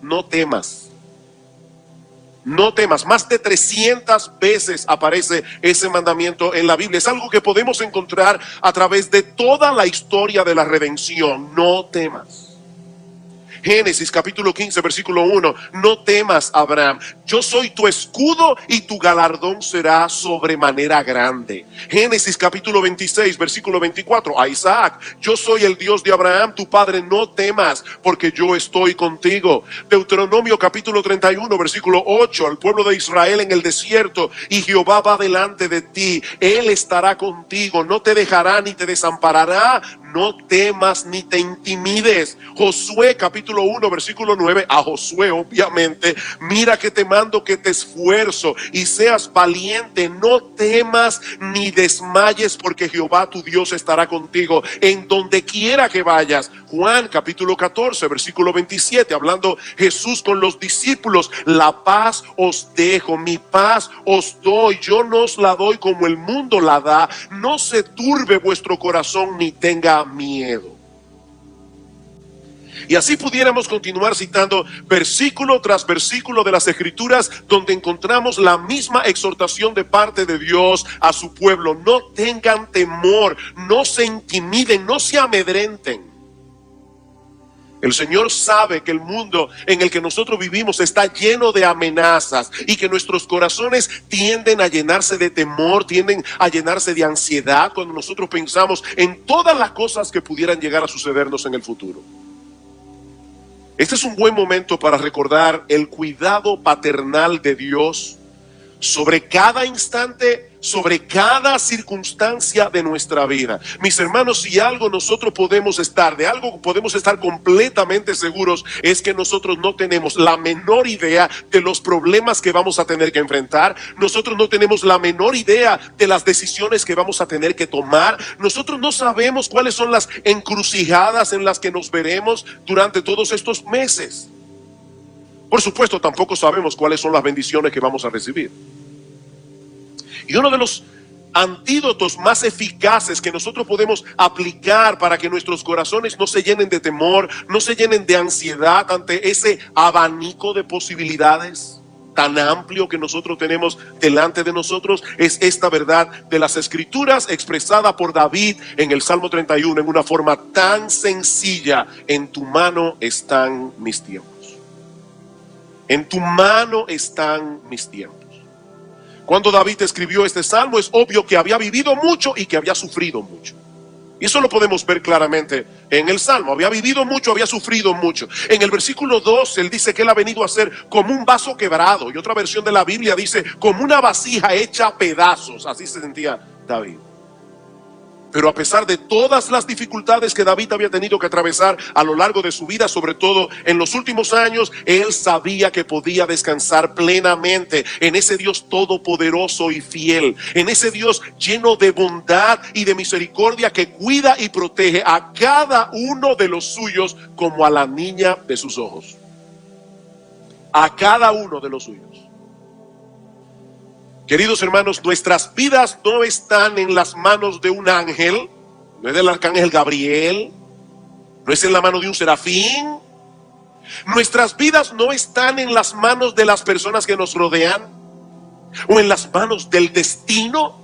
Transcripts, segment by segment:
no temas. No temas. Más de 300 veces aparece ese mandamiento en la Biblia. Es algo que podemos encontrar a través de toda la historia de la redención. No temas. Génesis capítulo 15 versículo 1. No temas, Abraham, yo soy tu escudo y tu galardón será sobremanera grande. Génesis capítulo 26 versículo 24. A Isaac, yo soy el Dios de Abraham tu padre, no temas porque yo estoy contigo. Deuteronomio capítulo 31 versículo 8. Al pueblo de Israel en el desierto, y Jehová va delante de ti, él estará contigo, no te dejará ni te desamparará. No temas ni te intimides. Josué capítulo 1 versículo 9. A Josué obviamente, mira que te mando que te esfuerzo y seas valiente. No temas ni desmayes porque Jehová tu Dios estará contigo en donde quiera que vayas. Juan capítulo 14 versículo 27, hablando Jesús con los discípulos. La paz os dejo, mi paz os doy, yo no os la doy como el mundo la da. No se turbe vuestro corazón ni tenga miedo. Y así pudiéramos continuar citando versículo tras versículo de las Escrituras, donde encontramos la misma exhortación de parte de Dios a su pueblo. No tengan temor, no se intimiden, no se amedrenten. El Señor sabe que el mundo en el que nosotros vivimos está lleno de amenazas y que nuestros corazones tienden a llenarse de temor, tienden a llenarse de ansiedad cuando nosotros pensamos en todas las cosas que pudieran llegar a sucedernos en el futuro. Este es un buen momento para recordar el cuidado paternal de Dios sobre cada instante, sobre cada circunstancia de nuestra vida. Mis hermanos, si algo nosotros podemos estar, de algo podemos estar completamente seguros, es que nosotros no tenemos la menor idea de los problemas que vamos a tener que enfrentar. Nosotros no tenemos la menor idea de las decisiones que vamos a tener que tomar. Nosotros no sabemos cuáles son las encrucijadas en las que nos veremos durante todos estos meses. Por supuesto, tampoco sabemos cuáles son las bendiciones que vamos a recibir. Y uno de los antídotos más eficaces que nosotros podemos aplicar para que nuestros corazones no se llenen de temor, no se llenen de ansiedad ante ese abanico de posibilidades tan amplio que nosotros tenemos delante de nosotros, es esta verdad de las Escrituras expresada por David en el Salmo 31 en una forma tan sencilla: en tu mano están mis tiempos. En tu mano están mis tiempos. Cuando David escribió este salmo, es obvio que había vivido mucho y que había sufrido mucho. Y eso lo podemos ver claramente en el salmo. Había vivido mucho, había sufrido mucho. En el versículo 2, él dice que él ha venido a ser como un vaso quebrado. Y otra versión de la Biblia dice como una vasija hecha a pedazos. Así se sentía David. Pero a pesar de todas las dificultades que David había tenido que atravesar a lo largo de su vida, sobre todo en los últimos años, él sabía que podía descansar plenamente en ese Dios todopoderoso y fiel, en ese Dios lleno de bondad y de misericordia que cuida y protege a cada uno de los suyos como a la niña de sus ojos. A cada uno de los suyos. Queridos hermanos, nuestras vidas no están en las manos de un ángel, no es del arcángel Gabriel, no es en la mano de un serafín. Nuestras vidas no están en las manos de las personas que nos rodean o en las manos del destino.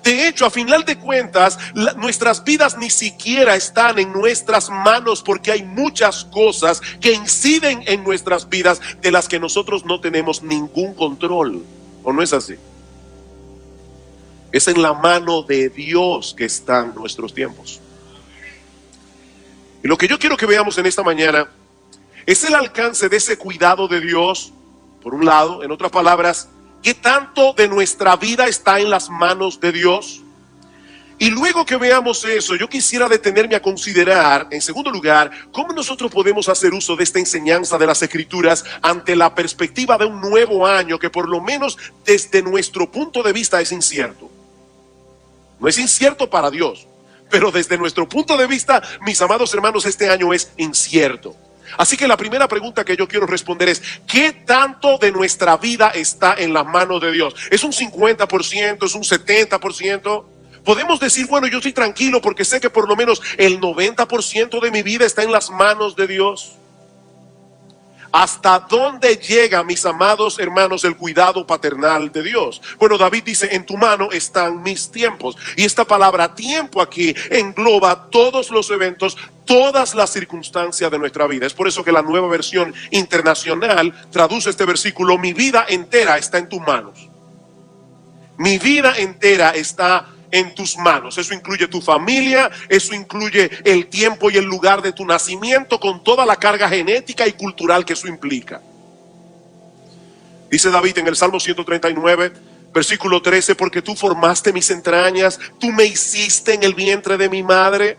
De hecho, a final de cuentas, nuestras vidas ni siquiera están en nuestras manos, porque hay muchas cosas que inciden en nuestras vidas de las que nosotros no tenemos ningún control. ¿O no es así? Es en la mano de Dios que están nuestros tiempos. Y lo que yo quiero que veamos en esta mañana es el alcance de ese cuidado de Dios, por un lado. En otras palabras, ¿qué tanto de nuestra vida está en las manos de Dios? Y luego que veamos eso, yo quisiera detenerme a considerar, en segundo lugar, cómo nosotros podemos hacer uso de esta enseñanza de las Escrituras ante la perspectiva de un nuevo año que por lo menos desde nuestro punto de vista es incierto. No es incierto para Dios, pero desde nuestro punto de vista, mis amados hermanos, este año es incierto. Así que la primera pregunta que yo quiero responder es: ¿qué tanto de nuestra vida está en las manos de Dios? ¿Es un 50%? ¿Es un 70%? Podemos decir, bueno, yo estoy tranquilo porque sé que por lo menos el 90% de mi vida está en las manos de Dios. ¿Hasta dónde llega, mis amados hermanos, el cuidado paternal de Dios? Bueno, David dice, en tu mano están mis tiempos. Y esta palabra tiempo aquí engloba todos los eventos, todas las circunstancias de nuestra vida. Es por eso que la Nueva Versión Internacional traduce este versículo: mi vida entera está en tus manos. Mi vida entera está en tus manos. Eso incluye tu familia, eso incluye el tiempo y el lugar de tu nacimiento, con toda la carga genética y cultural que eso implica. Dice David en el Salmo 139, versículo 13, porque tú formaste mis entrañas, tú me hiciste en el vientre de mi madre.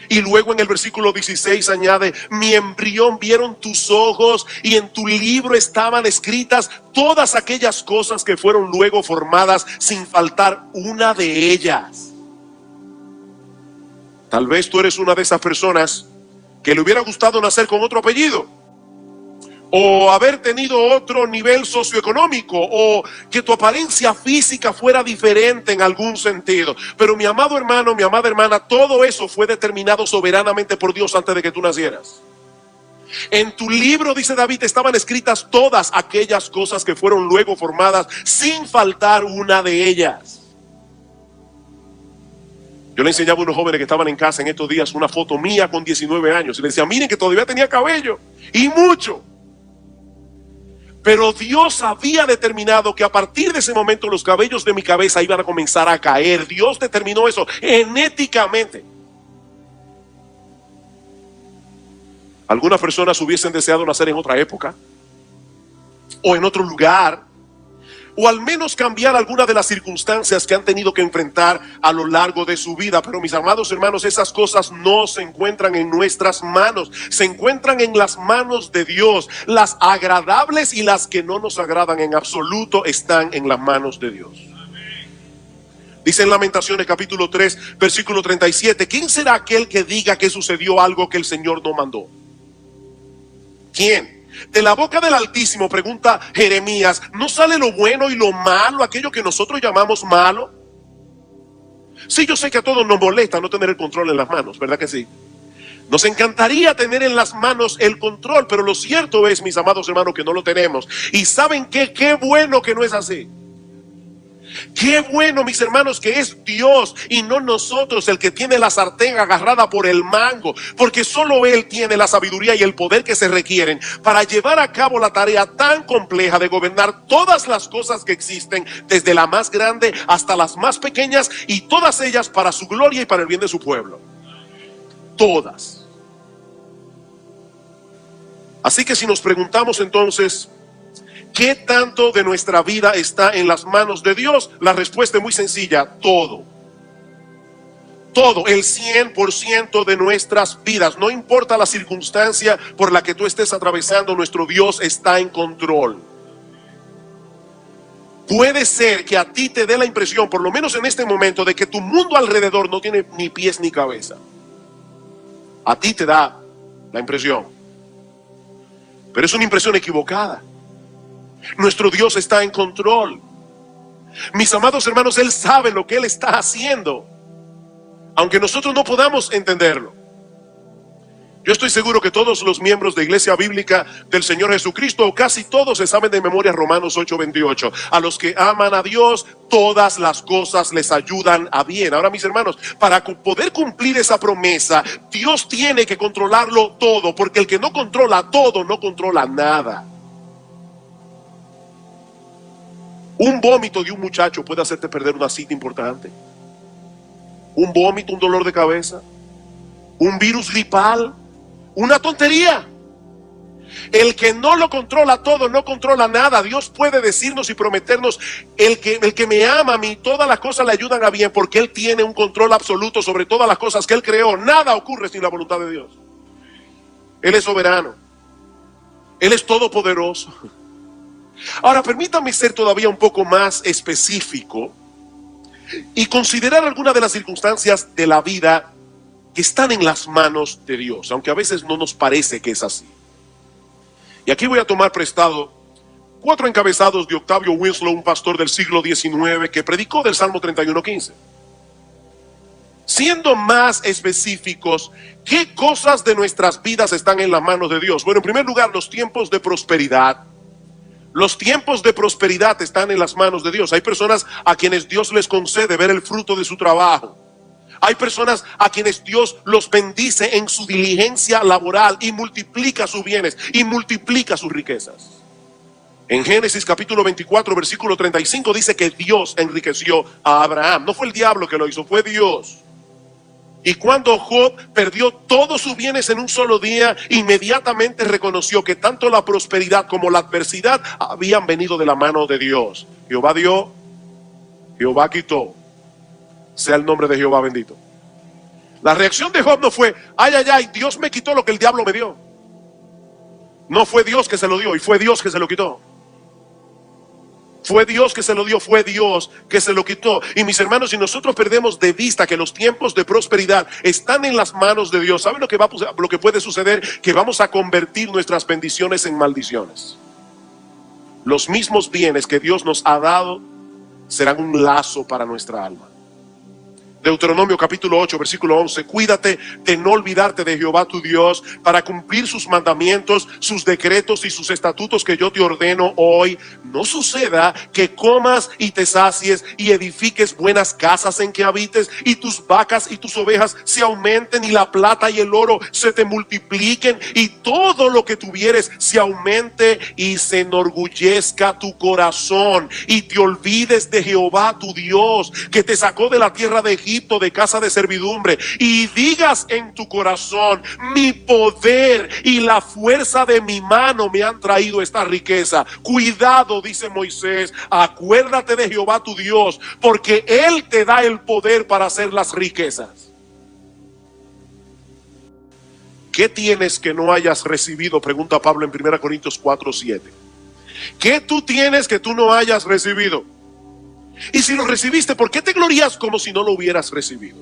Y luego en el versículo 16 añade, mi embrión vieron tus ojos y en tu libro estaban escritas todas aquellas cosas que fueron luego formadas, sin faltar una de ellas. Tal vez tú eres una de esas personas que le hubiera gustado nacer con otro apellido, o haber tenido otro nivel socioeconómico, o que tu apariencia física fuera diferente en algún sentido. Pero mi amado hermano, mi amada hermana, todo eso fue determinado soberanamente por Dios antes de que tú nacieras. En tu libro, dice David, estaban escritas todas aquellas cosas que fueron luego formadas, sin faltar una de ellas. Yo le enseñaba a unos jóvenes que estaban en casa en estos días una foto mía con 19 años y le decía, miren que todavía tenía cabello, y mucho. Pero Dios había determinado que a partir de ese momento los cabellos de mi cabeza iban a comenzar a caer. Dios determinó eso genéticamente. Algunas personas hubiesen deseado nacer en otra época, o en otro lugar, o al menos cambiar algunas de las circunstancias que han tenido que enfrentar a lo largo de su vida. Pero mis amados hermanos, esas cosas no se encuentran en nuestras manos, se encuentran en las manos de Dios. Las agradables y las que no nos agradan en absoluto están en las manos de Dios. Dice en Lamentaciones capítulo 3 versículo 37, ¿quién será aquel que diga que sucedió algo que el Señor no mandó? ¿Quién? De la boca del Altísimo, pregunta Jeremías, ¿no sale lo bueno y lo malo, aquello que nosotros llamamos malo? Sí, yo sé que a todos nos molesta no tener el control en las manos, ¿verdad que sí? Nos encantaría tener en las manos el control, pero lo cierto es, mis amados hermanos, que no lo tenemos. Y ¿saben qué? Qué bueno que no es así. Qué bueno, mis hermanos, que es Dios y no nosotros el que tiene la sartén agarrada por el mango, porque solo Él tiene la sabiduría y el poder que se requieren para llevar a cabo la tarea tan compleja de gobernar todas las cosas que existen, desde la más grande hasta las más pequeñas, y todas ellas para su gloria y para el bien de su pueblo. Todas. Así que si nos preguntamos entonces, ¿qué tanto de nuestra vida está en las manos de Dios? La respuesta es muy sencilla: todo. Todo, el 100% de nuestras vidas. No importa la circunstancia por la que tú estés atravesando, nuestro Dios está en control. Puede ser que a ti te dé la impresión, por lo menos en este momento, de que tu mundo alrededor no tiene ni pies ni cabeza. A ti te da la impresión, pero es una impresión equivocada. Nuestro Dios está en control. Mis amados hermanos, Él sabe lo que Él está haciendo, aunque nosotros no podamos entenderlo. Yo estoy seguro que todos los miembros de Iglesia Bíblica del Señor Jesucristo, o casi todos, se saben de memoria Romanos 8:28. A los que aman a Dios, todas las cosas les ayudan a bien. Ahora, mis hermanos, para poder cumplir esa promesa, Dios tiene que controlarlo todo, porque el que no controla todo, no controla nada. Un vómito de un muchacho puede hacerte perder una cita importante. Un vómito, un dolor de cabeza, un virus gripal, una tontería. El que no lo controla todo, no controla nada. Dios puede decirnos y prometernos, el que me ama a mí, todas las cosas le ayudan a bien, porque Él tiene un control absoluto sobre todas las cosas que Él creó. Nada ocurre sin la voluntad de Dios. Él es soberano. Él es todopoderoso. Ahora, permítame ser todavía un poco más específico y considerar algunas de las circunstancias de la vida que están en las manos de Dios, aunque a veces no nos parece que es así. Y aquí voy a tomar prestado 4 encabezados de Octavio Winslow, un pastor del siglo XIX que predicó del Salmo 31:15. Siendo más específicos, ¿qué cosas de nuestras vidas están en las manos de Dios? Bueno, en primer lugar, los tiempos de prosperidad. Los tiempos de prosperidad están en las manos de Dios. Hay personas a quienes Dios les concede ver el fruto de su trabajo. Hay personas a quienes Dios los bendice en su diligencia laboral y multiplica sus bienes y multiplica sus riquezas. En Génesis capítulo 24, versículo 35 dice que Dios enriqueció a Abraham. No fue el diablo que lo hizo, fue Dios. Y cuando Job perdió todos sus bienes en un solo día, inmediatamente reconoció que tanto la prosperidad como la adversidad habían venido de la mano de Dios. Jehová dio, Jehová quitó. Sea el nombre de Jehová bendito. La reacción de Job no fue, ay, ay, ay, Dios me quitó lo que el diablo me dio. No fue Dios que se lo dio y fue Dios que se lo quitó. Fue Dios que se lo dio, fue Dios que se lo quitó. Y mis hermanos, si nosotros perdemos de vista que los tiempos de prosperidad están en las manos de Dios, ¿saben lo que puede suceder? Que vamos a convertir nuestras bendiciones en maldiciones. Los mismos bienes que Dios nos ha dado serán un lazo para nuestra alma. Deuteronomio capítulo 8, versículo 11. Cuídate de no olvidarte de Jehová tu Dios para cumplir sus mandamientos, sus decretos y sus estatutos que yo te ordeno hoy. No suceda que comas y te sacies y edifiques buenas casas en que habites y tus vacas y tus ovejas se aumenten y la plata y el oro se te multipliquen y todo lo que tuvieres se aumente y se enorgullezca tu corazón y te olvides de Jehová tu Dios que te sacó de la tierra de Egipto, de casa de servidumbre, y digas en tu corazón, mi poder y la fuerza de mi mano me han traído esta riqueza. Cuidado, dice Moisés, acuérdate de Jehová tu Dios, porque Él te da el poder para hacer las riquezas. ¿Qué tienes que no hayas recibido? Pregunta Pablo en 1 Corintios 4, 7. ¿Qué tú tienes que tú no hayas recibido? Y si lo recibiste, ¿por qué te glorías como si no lo hubieras recibido?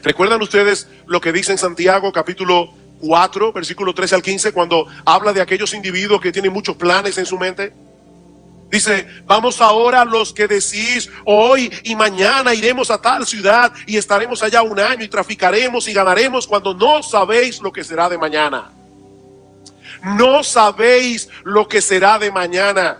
¿Recuerdan ustedes lo que dice en Santiago capítulo 4, versículo 13 al 15, cuando habla de aquellos individuos que tienen muchos planes en su mente? Dice, vamos ahora los que decís, hoy y mañana iremos a tal ciudad y estaremos allá un año y traficaremos y ganaremos, cuando no sabéis lo que será de mañana. No sabéis lo que será de mañana.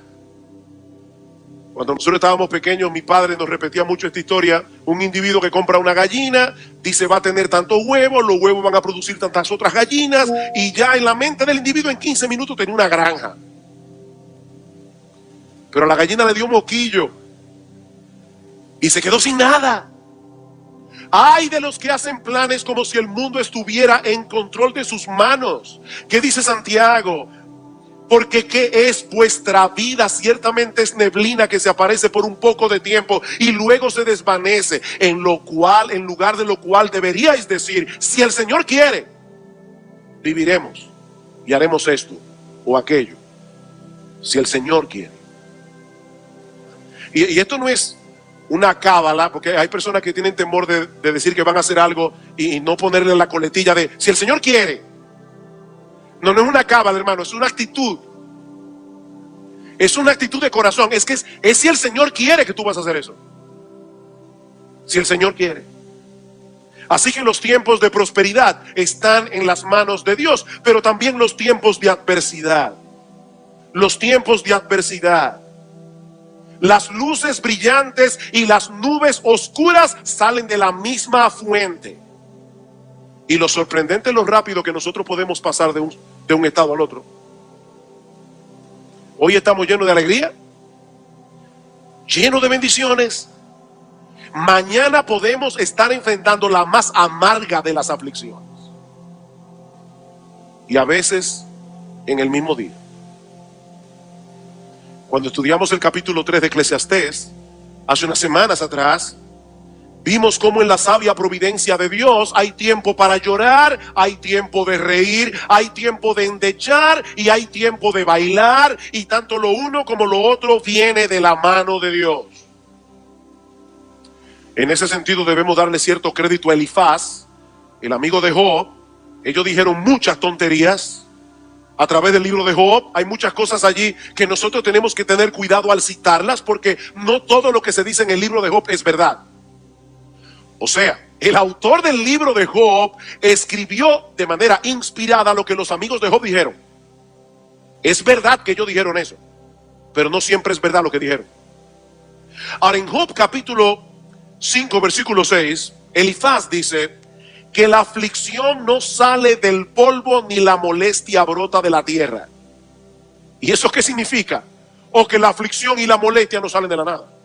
Cuando nosotros estábamos pequeños, mi padre nos repetía mucho esta historia. Un individuo que compra una gallina, dice va a tener tantos huevos, los huevos van a producir tantas otras gallinas, y ya en la mente del individuo en 15 minutos tenía una granja. Pero a la gallina le dio un moquillo y se quedó sin nada. Ay de los que hacen planes como si el mundo estuviera en control de sus manos. ¿Qué dice Santiago? Porque ¿qué es vuestra vida? Ciertamente es neblina que se aparece por un poco de tiempo y luego se desvanece. En lugar de lo cual deberíais decir, si el Señor quiere, viviremos y haremos esto o aquello. Si el Señor quiere. Y esto no es una cábala, porque hay personas que tienen temor de decir que van a hacer algo y no ponerle la coletilla de, si el Señor quiere. No, no es una cábala, hermano, es una actitud. Es una actitud de corazón. Es si el Señor quiere que tú vas a hacer eso. Si el Señor quiere. Así que los tiempos de prosperidad están en las manos de Dios, pero también los tiempos de adversidad. Los tiempos de adversidad. Las luces brillantes y las nubes oscuras salen de la misma fuente. Y lo sorprendente es lo rápido que nosotros podemos pasar de un estado al otro. Hoy estamos llenos de alegría, llenos de bendiciones. Mañana podemos estar enfrentando la más amarga de las aflicciones. Y a veces en el mismo día. Cuando estudiamos el capítulo 3 de Eclesiastés, hace unas semanas atrás, vimos cómo en la sabia providencia de Dios hay tiempo para llorar, hay tiempo de reír, hay tiempo de endechar y hay tiempo de bailar, y tanto lo uno como lo otro viene de la mano de Dios. En ese sentido debemos darle cierto crédito a Elifaz, el amigo de Job. Ellos dijeron muchas tonterías a través del libro de Job. Hay muchas cosas allí que nosotros tenemos que tener cuidado al citarlas, porque no todo lo que se dice en el libro de Job es verdad. O sea, el autor del libro de Job escribió de manera inspirada lo que los amigos de Job dijeron. Es verdad que ellos dijeron eso, pero no siempre es verdad lo que dijeron. Ahora, en Job capítulo 5, versículo 6, Elifaz dice que la aflicción no sale del polvo ni la molestia brota de la tierra. ¿Y eso qué significa? O que la aflicción y la molestia no salen de la nada.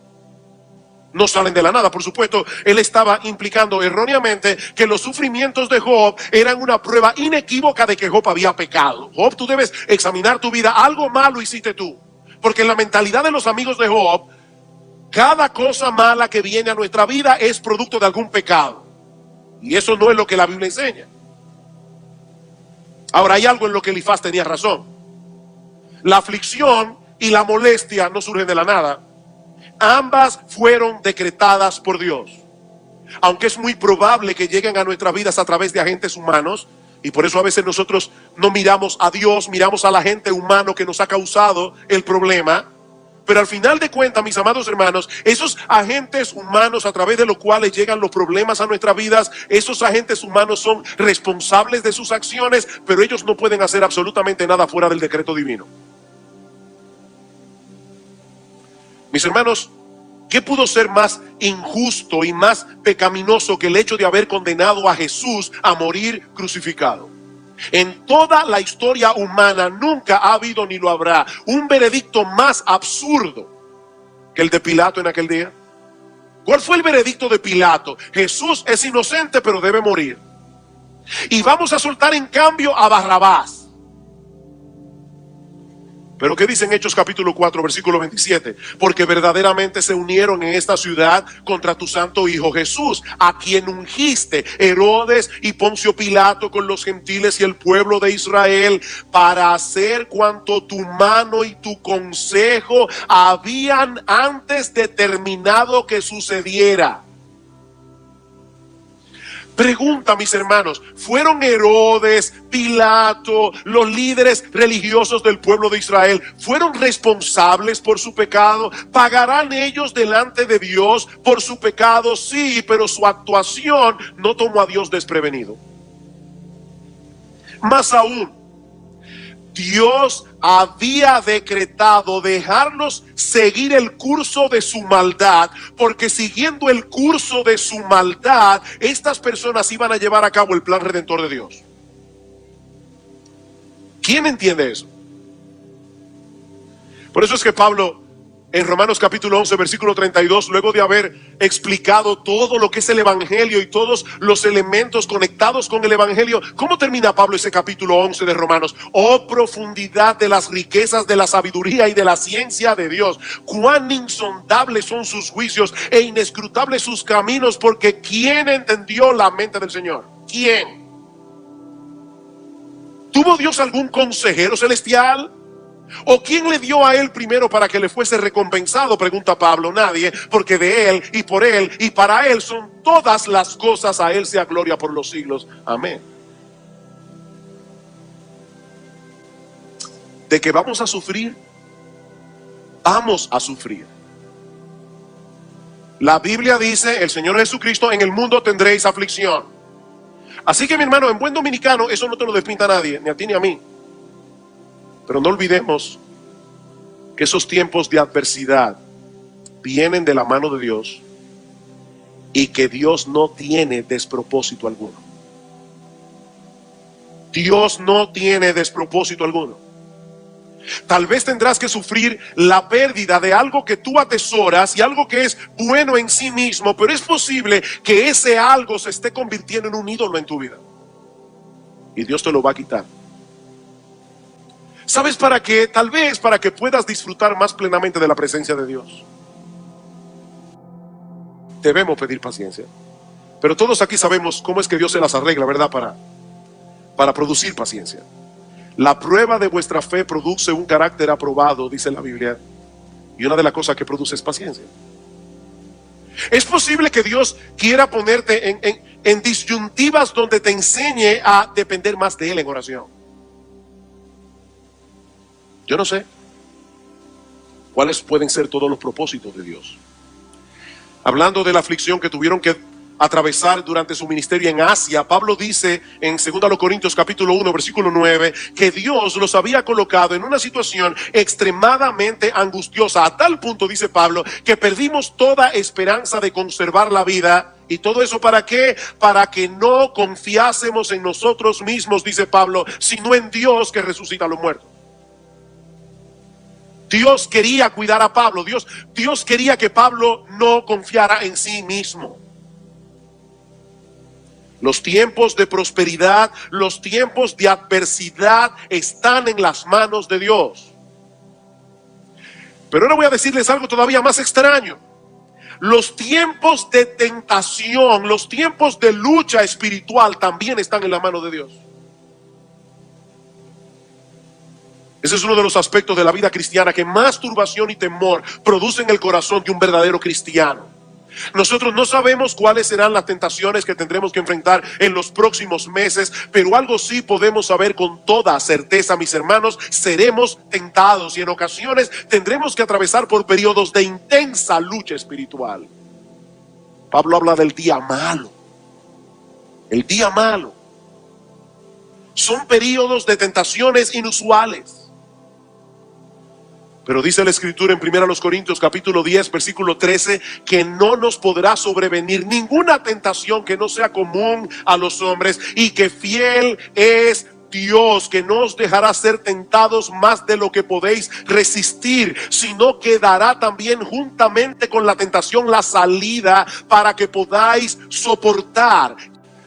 No salen de la nada, por supuesto. Él estaba implicando erróneamente que los sufrimientos de Job eran una prueba inequívoca de que Job había pecado. Job, tú debes examinar tu vida. Algo malo hiciste tú. Porque en la mentalidad de los amigos de Job, cada cosa mala que viene a nuestra vida es producto de algún pecado. Y eso no es lo que la Biblia enseña. Ahora, hay algo en lo que Elifaz tenía razón. La aflicción y la molestia no surgen de la nada. Ambas fueron decretadas por Dios. Aunque es muy probable que lleguen a nuestras vidas a través de agentes humanos, y por eso a veces nosotros no miramos a Dios, miramos al agente humano que nos ha causado el problema. Pero al final de cuentas, mis amados hermanos, esos agentes humanos a través de los cuales llegan los problemas a nuestras vidas, esos agentes humanos son responsables de sus acciones, pero ellos no pueden hacer absolutamente nada fuera del decreto divino. Mis hermanos, ¿qué pudo ser más injusto y más pecaminoso que el hecho de haber condenado a Jesús a morir crucificado? En toda la historia humana nunca ha habido ni lo habrá un veredicto más absurdo que el de Pilato en aquel día. ¿Cuál fue el veredicto de Pilato? Jesús es inocente pero debe morir. Y vamos a soltar en cambio a Barrabás. Pero ¿qué dice en Hechos capítulo 4 versículo 27? Porque verdaderamente se unieron en esta ciudad contra tu santo Hijo Jesús, a quien ungiste Herodes y Poncio Pilato con los gentiles y el pueblo de Israel, para hacer cuanto tu mano y tu consejo habían antes determinado que sucediera. Pregunta, mis hermanos, ¿fueron Herodes, Pilato, los líderes religiosos del pueblo de Israel, fueron responsables por su pecado? ¿Pagarán ellos delante de Dios por su pecado? Sí, pero su actuación no tomó a Dios desprevenido. Más aún, Dios había decretado dejarlos seguir el curso de su maldad, porque siguiendo el curso de su maldad, estas personas iban a llevar a cabo el plan redentor de Dios. ¿Quién entiende eso? Por eso es que Pablo, en Romanos capítulo 11, versículo 32, luego de haber explicado todo lo que es el evangelio y todos los elementos conectados con el evangelio, ¿cómo termina Pablo ese capítulo 11 de Romanos? Oh, profundidad de las riquezas de la sabiduría y de la ciencia de Dios, cuán insondables son sus juicios e inescrutables sus caminos, porque ¿quién entendió la mente del Señor? ¿Quién? ¿Tuvo Dios algún consejero celestial? ¿O quién le dio a él primero para que le fuese recompensado? Pregunta Pablo. Nadie, porque de él y por él y para él son todas las cosas. A él sea gloria por los siglos. Amén. De que vamos a sufrir, vamos a sufrir. La Biblia dice, el Señor Jesucristo, en el mundo tendréis aflicción. Así que, mi hermano, en buen dominicano, eso no te lo despinta a nadie, ni a ti ni a mí. Pero no olvidemos que esos tiempos de adversidad vienen de la mano de Dios y que Dios no tiene despropósito alguno. Dios no tiene despropósito alguno. Tal vez tendrás que sufrir la pérdida de algo que tú atesoras y algo que es bueno en sí mismo, pero es posible que ese algo se esté convirtiendo en un ídolo en tu vida. Y Dios te lo va a quitar. ¿Sabes para qué? Tal vez para que puedas disfrutar más plenamente de la presencia de Dios. Debemos pedir paciencia. Pero todos aquí sabemos cómo es que Dios se las arregla, ¿verdad? Para producir paciencia. La prueba de vuestra fe produce un carácter aprobado, dice la Biblia. Y una de las cosas que produce es paciencia. Es posible que Dios quiera ponerte en disyuntivas donde te enseñe a depender más de Él en oración. Yo no sé cuáles pueden ser todos los propósitos de Dios. Hablando de la aflicción que tuvieron que atravesar durante su ministerio en Asia. Pablo dice en 2 Corintios capítulo 1 versículo 9 que Dios los había colocado en una situación extremadamente angustiosa, a tal punto, dice Pablo, que perdimos toda esperanza de conservar la vida. ¿Y todo eso para qué? Para que no confiásemos en nosotros mismos, dice Pablo, sino en Dios que resucita a los muertos. Dios quería cuidar a Pablo. Dios quería que Pablo no confiara en sí mismo. Los tiempos de prosperidad, los tiempos de adversidad están en las manos de Dios. Pero ahora voy a decirles algo todavía más extraño. Los tiempos de tentación, los tiempos de lucha espiritual también están en la mano de Dios. Ese es uno de los aspectos de la vida cristiana que más turbación y temor produce en el corazón de un verdadero cristiano. Nosotros no sabemos cuáles serán las tentaciones que tendremos que enfrentar en los próximos meses, pero algo sí podemos saber con toda certeza, mis hermanos: seremos tentados y en ocasiones tendremos que atravesar por periodos de intensa lucha espiritual. Pablo habla del día malo. El día malo. Son periodos de tentaciones inusuales. Pero dice la Escritura en 1 Corintios capítulo 10 versículo 13 que no nos podrá sobrevenir ninguna tentación que no sea común a los hombres, y que fiel es Dios, que no os dejará ser tentados más de lo que podéis resistir, sino que dará también juntamente con la tentación la salida para que podáis soportar.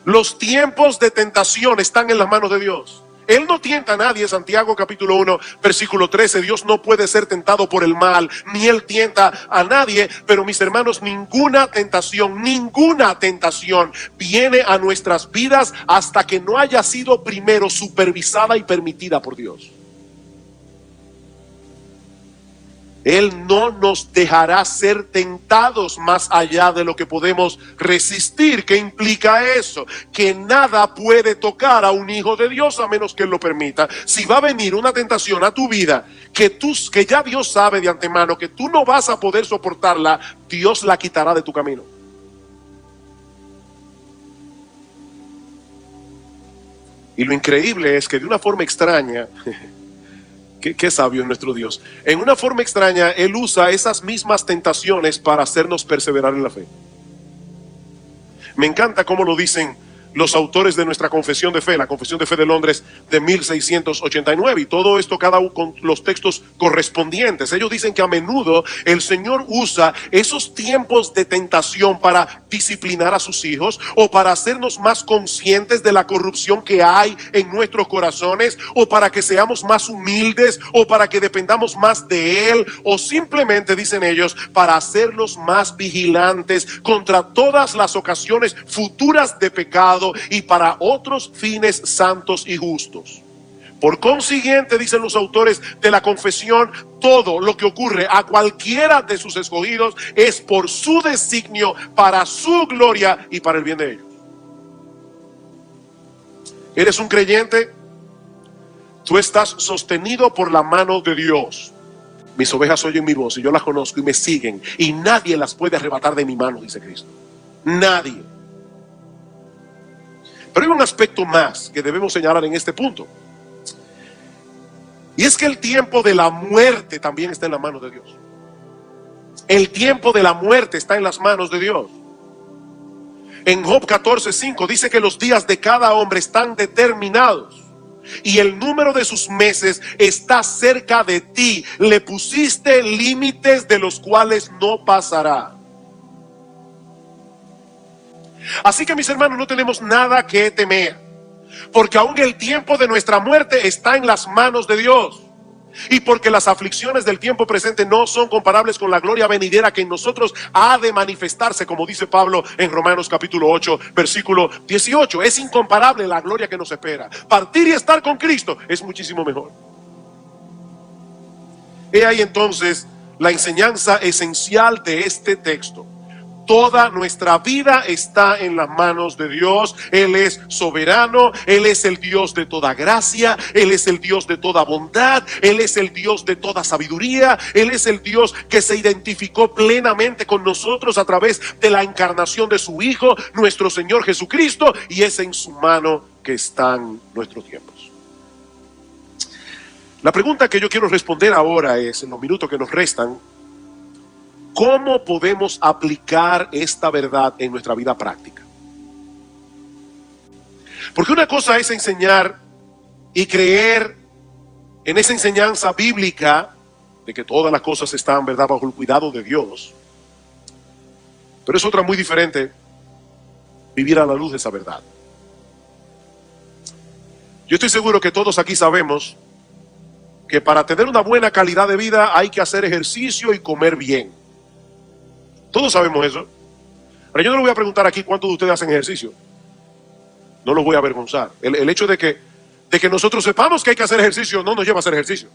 Los tiempos de tentación están en las manos de Dios. Él no tienta a nadie. Santiago capítulo 1 versículo 13. Dios no puede ser tentado por el mal, ni Él tienta a nadie. Pero mis hermanos, ninguna tentación viene a nuestras vidas hasta que no haya sido primero supervisada y permitida por Dios. Él no nos dejará ser tentados más allá de lo que podemos resistir. ¿Qué implica eso? Que nada puede tocar a un hijo de Dios a menos que Él lo permita. Si va a venir una tentación a tu vida que ya Dios sabe de antemano que tú no vas a poder soportarla, Dios la quitará de tu camino. Y lo increíble es que de una forma extraña, Qué sabio es nuestro Dios. En una forma extraña, Él usa esas mismas tentaciones para hacernos perseverar en la fe. Me encanta cómo lo dicen los autores de nuestra confesión de fe, la Confesión de Fe de Londres de 1689, y todo esto cada uno con los textos correspondientes. Ellos dicen que a menudo el Señor usa esos tiempos de tentación para disciplinar a sus hijos, o para hacernos más conscientes de la corrupción que hay en nuestros corazones, o para que seamos más humildes, o para que dependamos más de Él, o simplemente, dicen ellos, para hacernos más vigilantes contra todas las ocasiones futuras de pecado y para otros fines santos y justos. Por consiguiente, dicen los autores de la confesión, todo lo que ocurre a cualquiera de sus escogidos es por su designio, para su gloria y para el bien de ellos. ¿Eres un creyente? Tú estás sostenido por la mano de Dios. Mis ovejas oyen mi voz y yo las conozco y me siguen, y nadie las puede arrebatar de mi mano, dice Cristo. Nadie. Pero hay un aspecto más que debemos señalar en este punto. Y es que el tiempo de la muerte también está en la mano de Dios. El tiempo de la muerte está en las manos de Dios. En Job 14:5 dice que los días de cada hombre están determinados, y el número de sus meses está cerca de ti. Le pusiste límites de los cuales no pasará. Así que, mis hermanos, no tenemos nada que temer, porque aún el tiempo de nuestra muerte está en las manos de Dios, y porque las aflicciones del tiempo presente no son comparables con la gloria venidera que en nosotros ha de manifestarse, como dice Pablo en Romanos capítulo 8 versículo 18. Es incomparable la gloria que nos espera. Partir y estar con Cristo es muchísimo mejor. He ahí entonces la enseñanza esencial de este texto. Toda nuestra vida está en las manos de Dios. Él es soberano, Él es el Dios de toda gracia, Él es el Dios de toda bondad, Él es el Dios de toda sabiduría, Él es el Dios que se identificó plenamente con nosotros a través de la encarnación de su Hijo, nuestro Señor Jesucristo, y es en su mano que están nuestros tiempos. La pregunta que yo quiero responder ahora es, en los minutos que nos restan, ¿cómo podemos aplicar esta verdad en nuestra vida práctica? Porque una cosa es enseñar y creer en esa enseñanza bíblica de que todas las cosas están, ¿verdad?, bajo el cuidado de Dios. Pero es otra muy diferente vivir a la luz de esa verdad. Yo estoy seguro que todos aquí sabemos que para tener una buena calidad de vida hay que hacer ejercicio y comer bien. Todos sabemos eso. Pero yo no le voy a preguntar aquí cuántos de ustedes hacen ejercicio. No los voy a avergonzar. El hecho de que nosotros sepamos que hay que hacer ejercicio no nos lleva a hacer ejercicio.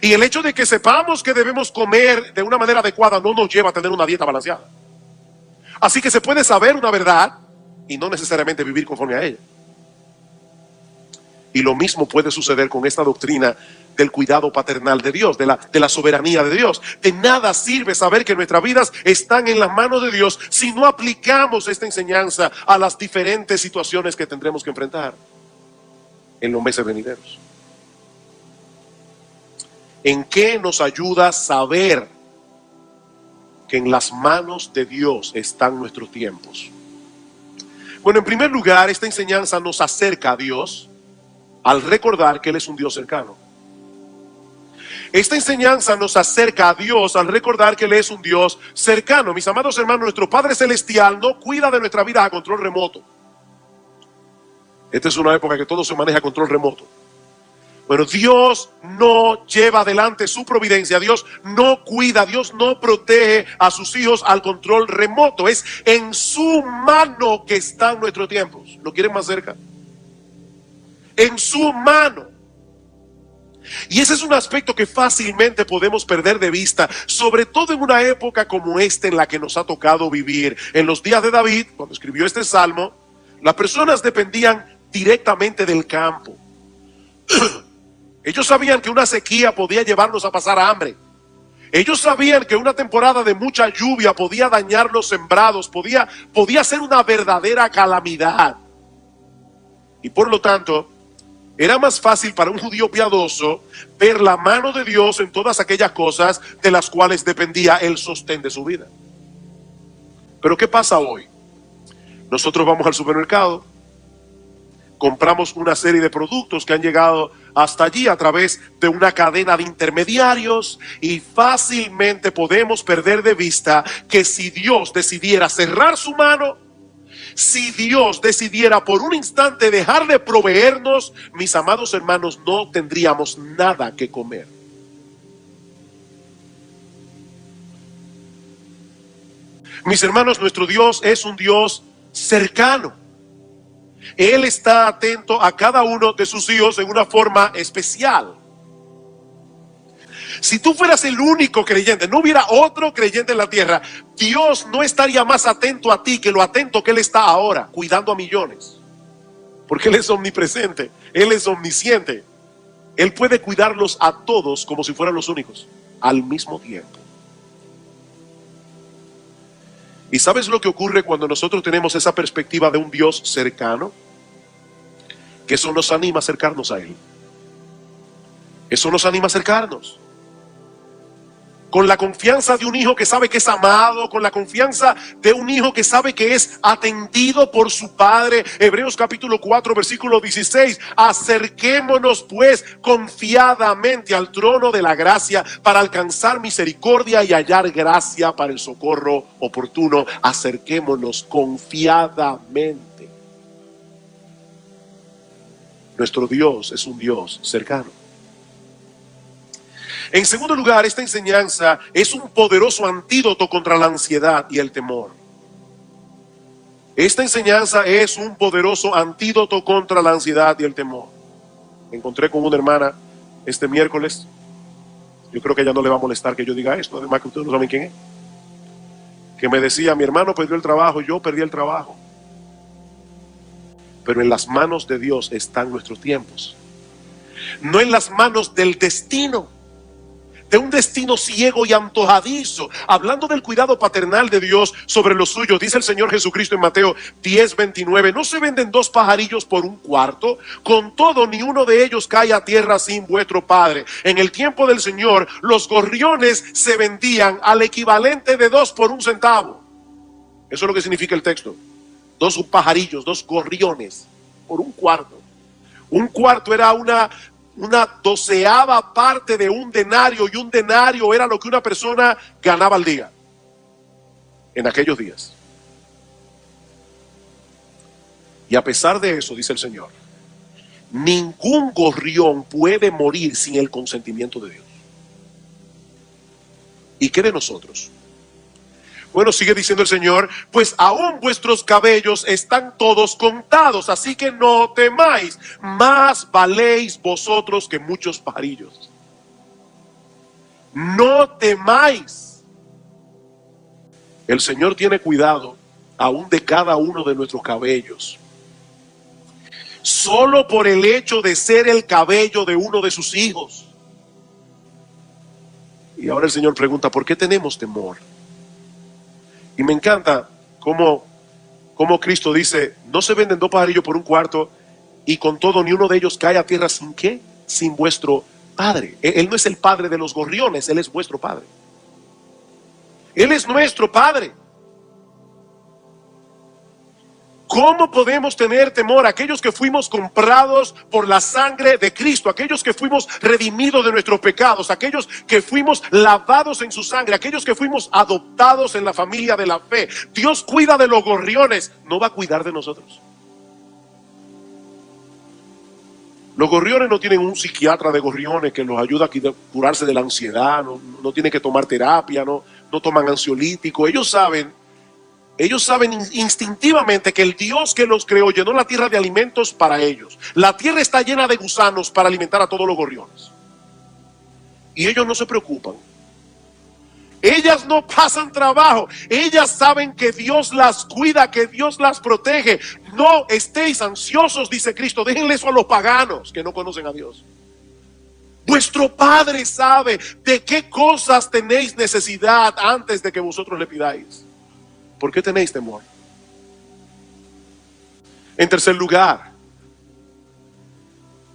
Y el hecho de que sepamos que debemos comer de una manera adecuada no nos lleva a tener una dieta balanceada. Así que se puede saber una verdad y no necesariamente vivir conforme a ella. Y lo mismo puede suceder con esta doctrina del cuidado paternal de Dios, de la soberanía de Dios. De nada sirve saber que nuestras vidas están en las manos de Dios si no aplicamos esta enseñanza a las diferentes situaciones que tendremos que enfrentar en los meses venideros. ¿En qué nos ayuda saber que en las manos de Dios están nuestros tiempos? Bueno, en primer lugar, esta enseñanza nos acerca a Dios al recordar que Él es un Dios cercano. Esta enseñanza nos acerca a Dios al recordar que Él es un Dios cercano. Mis amados hermanos, nuestro Padre Celestial no cuida de nuestra vida a control remoto. Esta es una época que todo se maneja a control remoto. Bueno, Dios no lleva adelante su providencia, Dios no cuida, Dios no protege a sus hijos al control remoto. Es en su mano que están nuestros tiempos. ¿Lo quieren más cerca? En su mano. Y ese es un aspecto que fácilmente podemos perder de vista, sobre todo en una época como esta en la que nos ha tocado vivir. En los días de David, cuando escribió este salmo, las personas dependían directamente del campo. Ellos sabían que una sequía podía llevarlos a pasar hambre. Ellos sabían que una temporada de mucha lluvia podía dañar los sembrados, podía ser una verdadera calamidad. Y por lo tanto, era más fácil para un judío piadoso ver la mano de Dios en todas aquellas cosas de las cuales dependía el sostén de su vida. Pero ¿qué pasa hoy? Nosotros vamos al supermercado, compramos una serie de productos que han llegado hasta allí a través de una cadena de intermediarios y fácilmente podemos perder de vista que si Dios decidiera cerrar su mano, si Dios decidiera por un instante dejar de proveernos, mis amados hermanos, no tendríamos nada que comer. Mis hermanos, nuestro Dios es un Dios cercano. Él está atento a cada uno de sus hijos en una forma especial. Si tú fueras el único creyente, no hubiera otro creyente en la tierra, Dios no estaría más atento a ti que lo atento que Él está ahora, cuidando a millones. Porque Él es omnipresente, Él es omnisciente. Él puede cuidarlos a todos como si fueran los únicos, al mismo tiempo. ¿Y sabes lo que ocurre cuando nosotros tenemos esa perspectiva de un Dios cercano? Que eso nos anima a acercarnos a Él. Eso nos anima a acercarnos. Con la confianza de un hijo que sabe que es amado, con la confianza de un hijo que sabe que es atendido por su padre. Hebreos capítulo 4 versículo 16. Acerquémonos pues confiadamente al trono de la gracia para alcanzar misericordia y hallar gracia para el socorro oportuno. Acerquémonos confiadamente. Nuestro Dios es un Dios cercano. En segundo lugar, esta enseñanza es un poderoso antídoto contra la ansiedad y el temor. Esta enseñanza es un poderoso antídoto contra la ansiedad y el temor. Me encontré con una hermana este miércoles. Yo creo que a ella no le va a molestar que yo diga esto, además que ustedes no saben quién es. que me decía: mi hermano perdió el trabajo, yo perdí el trabajo. Pero en las manos de Dios están nuestros tiempos, no en las manos del destino, de un destino ciego y antojadizo. Hablando del cuidado paternal de Dios sobre los suyos, dice el Señor Jesucristo en Mateo 10:29: ¿no se venden 2 pajarillos por un cuarto? Con todo, ni uno de ellos cae a tierra sin vuestro Padre. En el tiempo del Señor, los gorriones se vendían al equivalente de 2 por 1 centavo. Eso es lo que significa el texto. 2 pajarillos, 2 gorriones por 1 cuarto. 1 cuarto era una 12ª parte de 1 denario, y 1 denario era lo que una persona ganaba al día en aquellos días. Y a pesar de eso, dice el Señor, ningún gorrión puede morir sin el consentimiento de Dios. ¿Y qué de nosotros? Bueno, sigue diciendo el Señor: pues aún vuestros cabellos están todos contados, así que no temáis, más valéis vosotros que muchos pajarillos. No temáis. El Señor tiene cuidado aún de cada uno de nuestros cabellos, solo por el hecho de ser el cabello de uno de sus hijos. Y ahora el Señor pregunta: ¿por qué tenemos temor? Y me encanta cómo Cristo dice: no se venden 2 pajarillos por 1 cuarto, y con todo ni uno de ellos cae a tierra sin ¿qué? Sin vuestro Padre. Él no es el Padre de los gorriones, Él es vuestro Padre. Él es nuestro Padre. ¿Cómo podemos tener temor? Aquellos que fuimos comprados por la sangre de Cristo, aquellos que fuimos redimidos de nuestros pecados, aquellos que fuimos lavados en su sangre, aquellos que fuimos adoptados en la familia de la fe. Dios cuida de los gorriones, ¿no va a cuidar de nosotros? Los gorriones no tienen un psiquiatra de gorriones que los ayuda a curarse de la ansiedad, no tienen que tomar terapia, no toman ansiolítico. Ellos saben instintivamente que el Dios que los creó llenó la tierra de alimentos para ellos. La tierra está llena de gusanos para alimentar a todos los gorriones. Y ellos no se preocupan. Ellas no pasan trabajo. Ellas saben que Dios las cuida, que Dios las protege. No estéis ansiosos, dice Cristo. Déjenle eso a los paganos que no conocen a Dios. Vuestro Padre sabe de qué cosas tenéis necesidad antes de que vosotros le pidáis. ¿Por qué tenéis temor? En tercer lugar,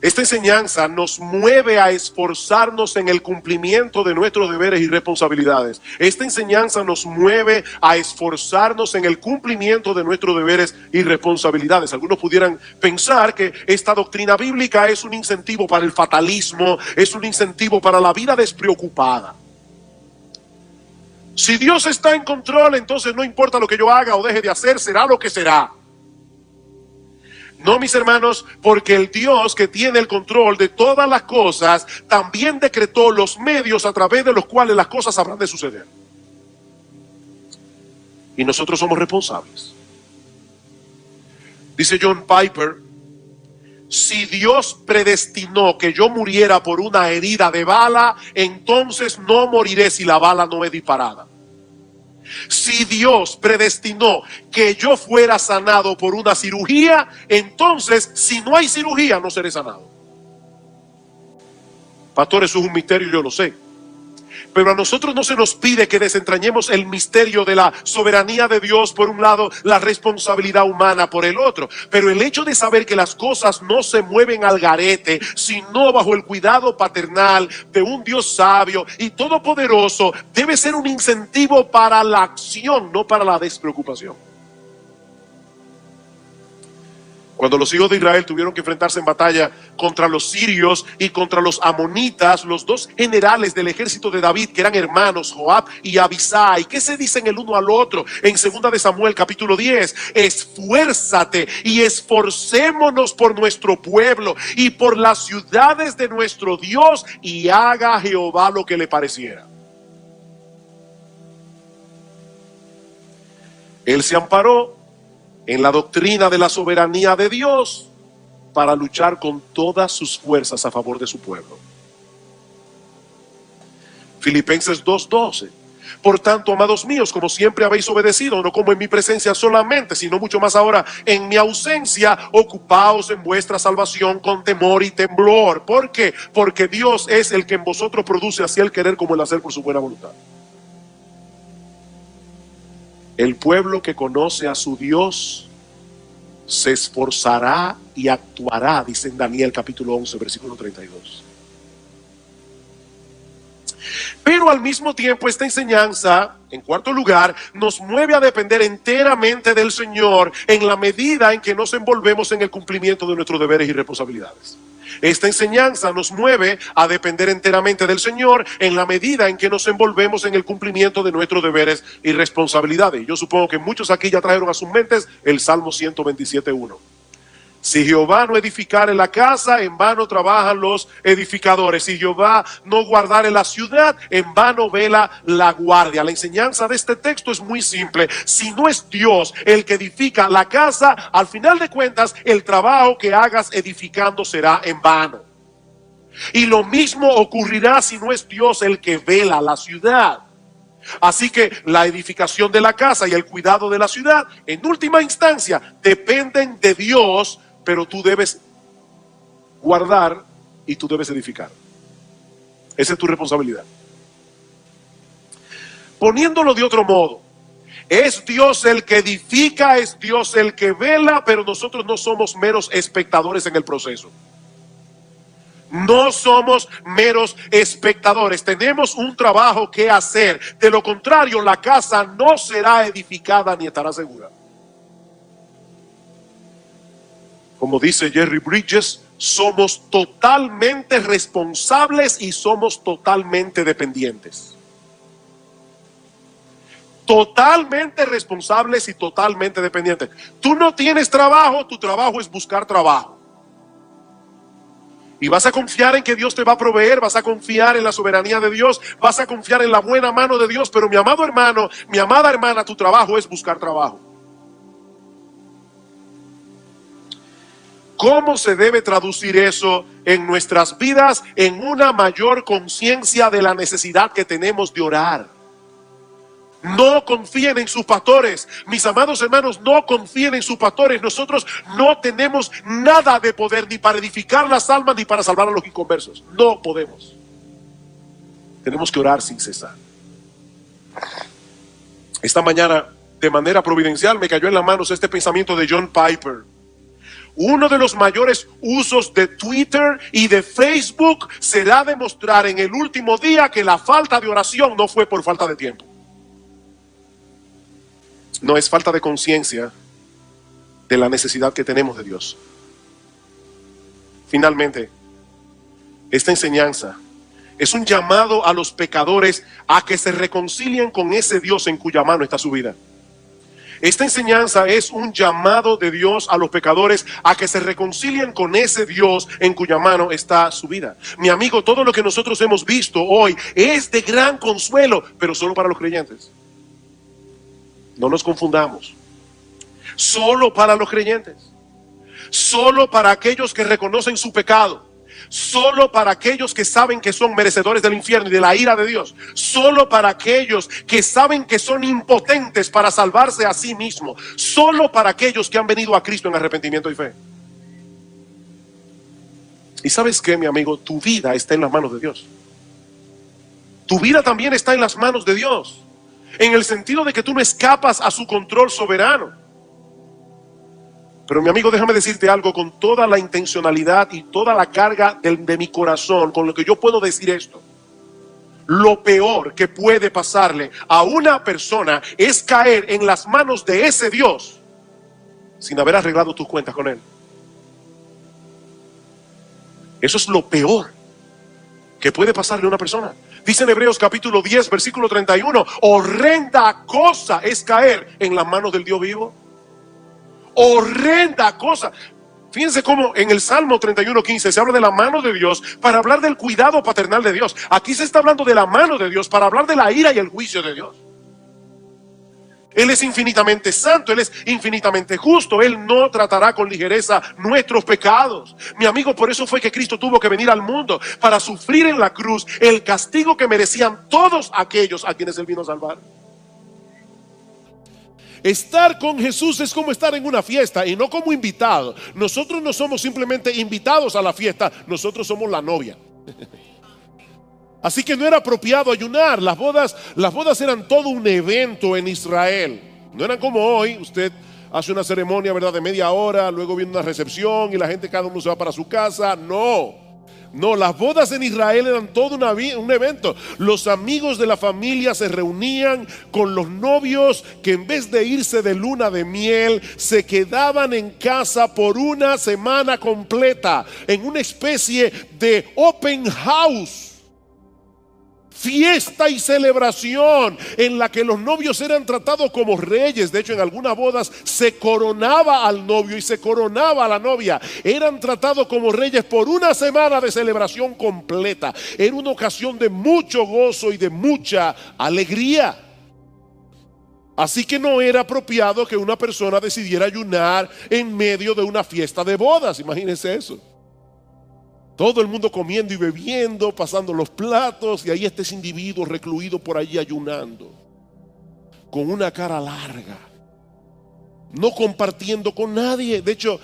esta enseñanza nos mueve a esforzarnos en el cumplimiento de nuestros deberes y responsabilidades. Esta enseñanza nos mueve a esforzarnos en el cumplimiento de nuestros deberes y responsabilidades. Algunos pudieran pensar que esta doctrina bíblica es un incentivo para el fatalismo, es un incentivo para la vida despreocupada. Si Dios está en control, entonces no importa lo que yo haga o deje de hacer, será lo que será. No, mis hermanos, porque el Dios que tiene el control de todas las cosas también decretó los medios a través de los cuales las cosas habrán de suceder. Y nosotros somos responsables. Dice John Piper: si Dios predestinó que yo muriera por una herida de bala, entonces no moriré si la bala no es disparada. Si Dios predestinó que yo fuera sanado por una cirugía, entonces si no hay cirugía no seré sanado. Pastor, eso es un misterio, yo lo sé. Pero a nosotros no se nos pide que desentrañemos el misterio de la soberanía de Dios por un lado, la responsabilidad humana por el otro. Pero el hecho de saber que las cosas no se mueven al garete, sino bajo el cuidado paternal de un Dios sabio y todopoderoso, debe ser un incentivo para la acción, no para la despreocupación. Cuando los hijos de Israel tuvieron que enfrentarse en batalla contra los sirios y contra los amonitas, los 2 generales del ejército de David, que eran hermanos, Joab y Abisai, ¿qué se dicen el uno al otro? En 2 de Samuel capítulo 10, esfuérzate y esforcémonos por nuestro pueblo y por las ciudades de nuestro Dios, y haga Jehová lo que le pareciera. Él se amparó en la doctrina de la soberanía de Dios para luchar con todas sus fuerzas a favor de su pueblo. Filipenses 2:12: Por tanto, amados míos, como siempre habéis obedecido, no como en mi presencia solamente, sino mucho más ahora en mi ausencia, ocupaos en vuestra salvación con temor y temblor. ¿Por qué? Porque Dios es el que en vosotros produce así el querer como el hacer por su buena voluntad. El pueblo que conoce a su Dios se esforzará y actuará, dice en Daniel capítulo 11, versículo 32. Pero al mismo tiempo esta enseñanza, en cuarto lugar, nos mueve a depender enteramente del Señor en la medida en que nos envolvemos en el cumplimiento de nuestros deberes y responsabilidades. Esta enseñanza nos mueve a depender enteramente del Señor en la medida en que nos envolvemos en el cumplimiento de nuestros deberes y responsabilidades. Yo supongo que muchos aquí ya trajeron a sus mentes el Salmo 127:1. Si Jehová no edificare la casa, en vano trabajan los edificadores. Si Jehová no guardare la ciudad, en vano vela la guardia. La enseñanza de este texto es muy simple. Si no es Dios el que edifica la casa, al final de cuentas, el trabajo que hagas edificando será en vano. Y lo mismo ocurrirá si no es Dios el que vela la ciudad. Así que la edificación de la casa y el cuidado de la ciudad, en última instancia, dependen de Dios, pero tú debes guardar y tú debes edificar. Esa es tu responsabilidad. Poniéndolo de otro modo, es Dios el que edifica, es Dios el que vela, pero nosotros no somos meros espectadores en el proceso. No somos meros espectadores, tenemos un trabajo que hacer. De lo contrario, la casa no será edificada ni estará segura. Como dice Jerry Bridges, somos totalmente responsables y somos totalmente dependientes. Totalmente responsables y totalmente dependientes. Tú no tienes trabajo, tu trabajo es buscar trabajo. Y vas a confiar en que Dios te va a proveer, vas a confiar en la soberanía de Dios, vas a confiar en la buena mano de Dios. Pero mi amado hermano, mi amada hermana, tu trabajo es buscar trabajo. ¿Cómo se debe traducir eso en nuestras vidas? En una mayor conciencia de la necesidad que tenemos de orar. No confíen en sus pastores, mis amados hermanos, no confíen en sus pastores. Nosotros no tenemos nada de poder ni para edificar las almas ni para salvar a los inconversos. No podemos. Tenemos que orar sin cesar. Esta mañana, de manera providencial, me cayó en las manos este pensamiento de John Piper. Uno de los mayores usos de Twitter y de Facebook será demostrar en el último día que la falta de oración no fue por falta de tiempo. No es falta de conciencia de la necesidad que tenemos de Dios. Finalmente, esta enseñanza es un llamado a los pecadores a que se reconcilien con ese Dios en cuya mano está su vida. Esta enseñanza es un llamado de Dios a los pecadores a que se reconcilien con ese Dios en cuya mano está su vida. Mi amigo, todo lo que nosotros hemos visto hoy es de gran consuelo, pero solo para los creyentes. No nos confundamos. Solo para los creyentes. Solo para aquellos que reconocen su pecado. Solo para aquellos que saben que son merecedores del infierno y de la ira de Dios. Solo para aquellos que saben que son impotentes para salvarse a sí mismos. Solo para aquellos que han venido a Cristo en arrepentimiento y fe. Y ¿sabes qué, mi amigo? Tu vida está en las manos de Dios. Tu vida también está en las manos de Dios. En el sentido de que tú no escapas a su control soberano. Pero mi amigo, déjame decirte algo con toda la intencionalidad y toda la carga de mi corazón, con lo que yo puedo decir esto. Lo peor que puede pasarle a una persona es caer en las manos de ese Dios sin haber arreglado tus cuentas con Él. Eso es lo peor que puede pasarle a una persona. Dice en Hebreos capítulo 10, versículo 31, horrenda cosa es caer en las manos del Dios vivo. Horrenda cosa. Fíjense cómo en el Salmo 31:15 se habla de la mano de Dios para hablar del cuidado paternal de Dios. Aquí se está hablando de la mano de Dios para hablar de la ira y el juicio de Dios. Él es infinitamente santo, Él es infinitamente justo. Él no tratará con ligereza nuestros pecados. Mi amigo, por eso fue que Cristo tuvo que venir al mundo, para sufrir en la cruz el castigo que merecían todos aquellos a quienes Él vino a salvar. Estar con Jesús es como estar en una fiesta y no como invitado. Nosotros no somos simplemente invitados a la fiesta, nosotros somos la novia. Así que no era apropiado ayunar. Las bodas eran todo un evento en Israel. No eran como hoy, usted hace una ceremonia, ¿verdad?, de media hora, luego viene una recepción y la gente, cada uno se va para su casa. No, las bodas en Israel eran todo un evento. Los amigos de la familia se reunían con los novios, que en vez de irse de luna de miel, se quedaban en casa por una semana completa, en una especie de open house. Fiesta y celebración en la que los novios eran tratados como reyes. De hecho, en algunas bodas se coronaba al novio y se coronaba a la novia. Eran tratados como reyes por una semana de celebración completa. Era una ocasión de mucho gozo y de mucha alegría. Así que no era apropiado que una persona decidiera ayunar en medio de una fiesta de bodas. Imagínense eso. Todo el mundo comiendo y bebiendo, pasando los platos, y ahí está ese individuo recluido por allí ayunando, con una cara larga, no compartiendo con nadie. De hecho,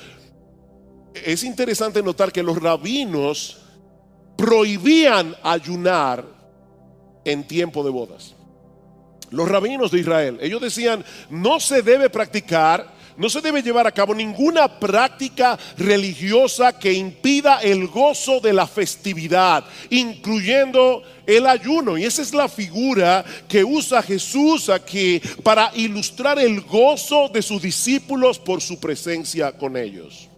es interesante notar que los rabinos prohibían ayunar en tiempo de bodas. Los rabinos de Israel, ellos decían, no se debe practicar, no se debe llevar a cabo ninguna práctica religiosa que impida el gozo de la festividad, incluyendo el ayuno. Y esa es la figura que usa Jesús aquí para ilustrar el gozo de sus discípulos por su presencia con ellos.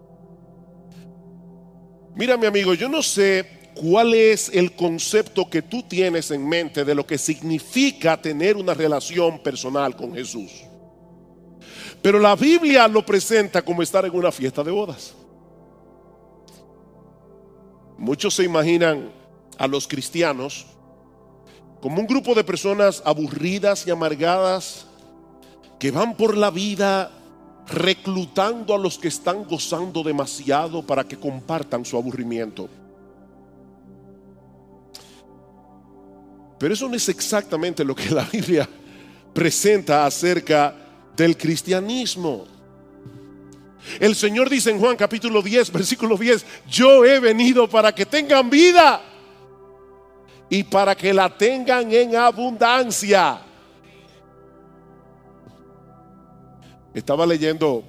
Mira, mi amigo, yo no sé cuál es el concepto que tú tienes en mente de lo que significa tener una relación personal con Jesús. Pero la Biblia lo presenta como estar en una fiesta de bodas. Muchos se imaginan a los cristianos como un grupo de personas aburridas y amargadas que van por la vida reclutando a los que están gozando demasiado para que compartan su aburrimiento. Pero eso no es exactamente lo que la Biblia presenta acerca del cristianismo. El Señor dice en Juan capítulo 10, versículo 10: yo he venido para que tengan vida y para que la tengan en abundancia. Estaba leyendo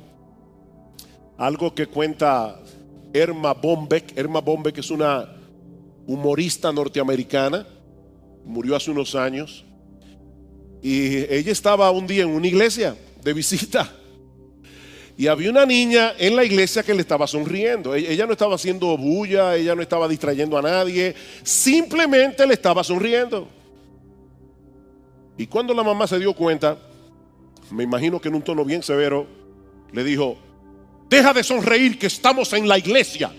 algo que cuenta Erma Bombeck. Erma Bombeck es una humorista norteamericana, murió hace unos años, y ella estaba un día en una iglesia de visita y había una niña en la iglesia que le estaba sonriendo. Ella no estaba haciendo bulla, ella no estaba distrayendo a nadie, simplemente le estaba sonriendo. Y cuando la mamá se dio cuenta, me imagino que en un tono bien severo, le dijo: deja de sonreír, que estamos en la iglesia.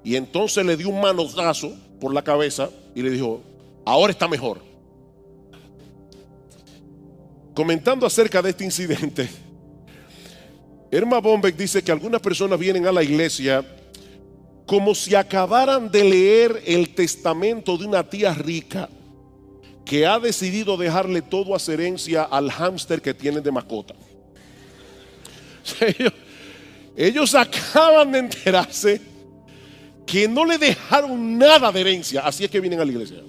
Y entonces le dio un manotazo por la cabeza y le dijo: ahora está mejor. Comentando acerca de este incidente, Erma Bombeck dice que algunas personas vienen a la iglesia como si acabaran de leer el testamento de una tía rica que ha decidido dejarle todo a herencia al hámster que tienen de mascota. Ellos acaban de enterarse que no le dejaron nada de herencia, así es que vienen a la iglesia.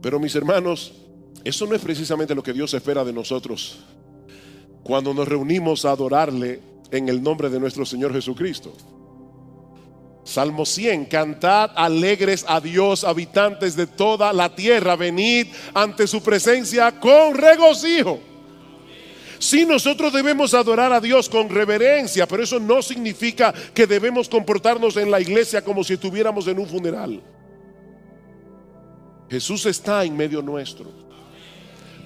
Pero mis hermanos, eso no es precisamente lo que Dios espera de nosotros cuando nos reunimos a adorarle en el nombre de nuestro Señor Jesucristo. Salmo 100: cantad alegres a Dios, habitantes de toda la tierra, venid ante su presencia con regocijo. Sí, nosotros debemos adorar a Dios con reverencia, pero eso no significa que debemos comportarnos en la iglesia como si estuviéramos en un funeral. Jesús está en medio nuestro,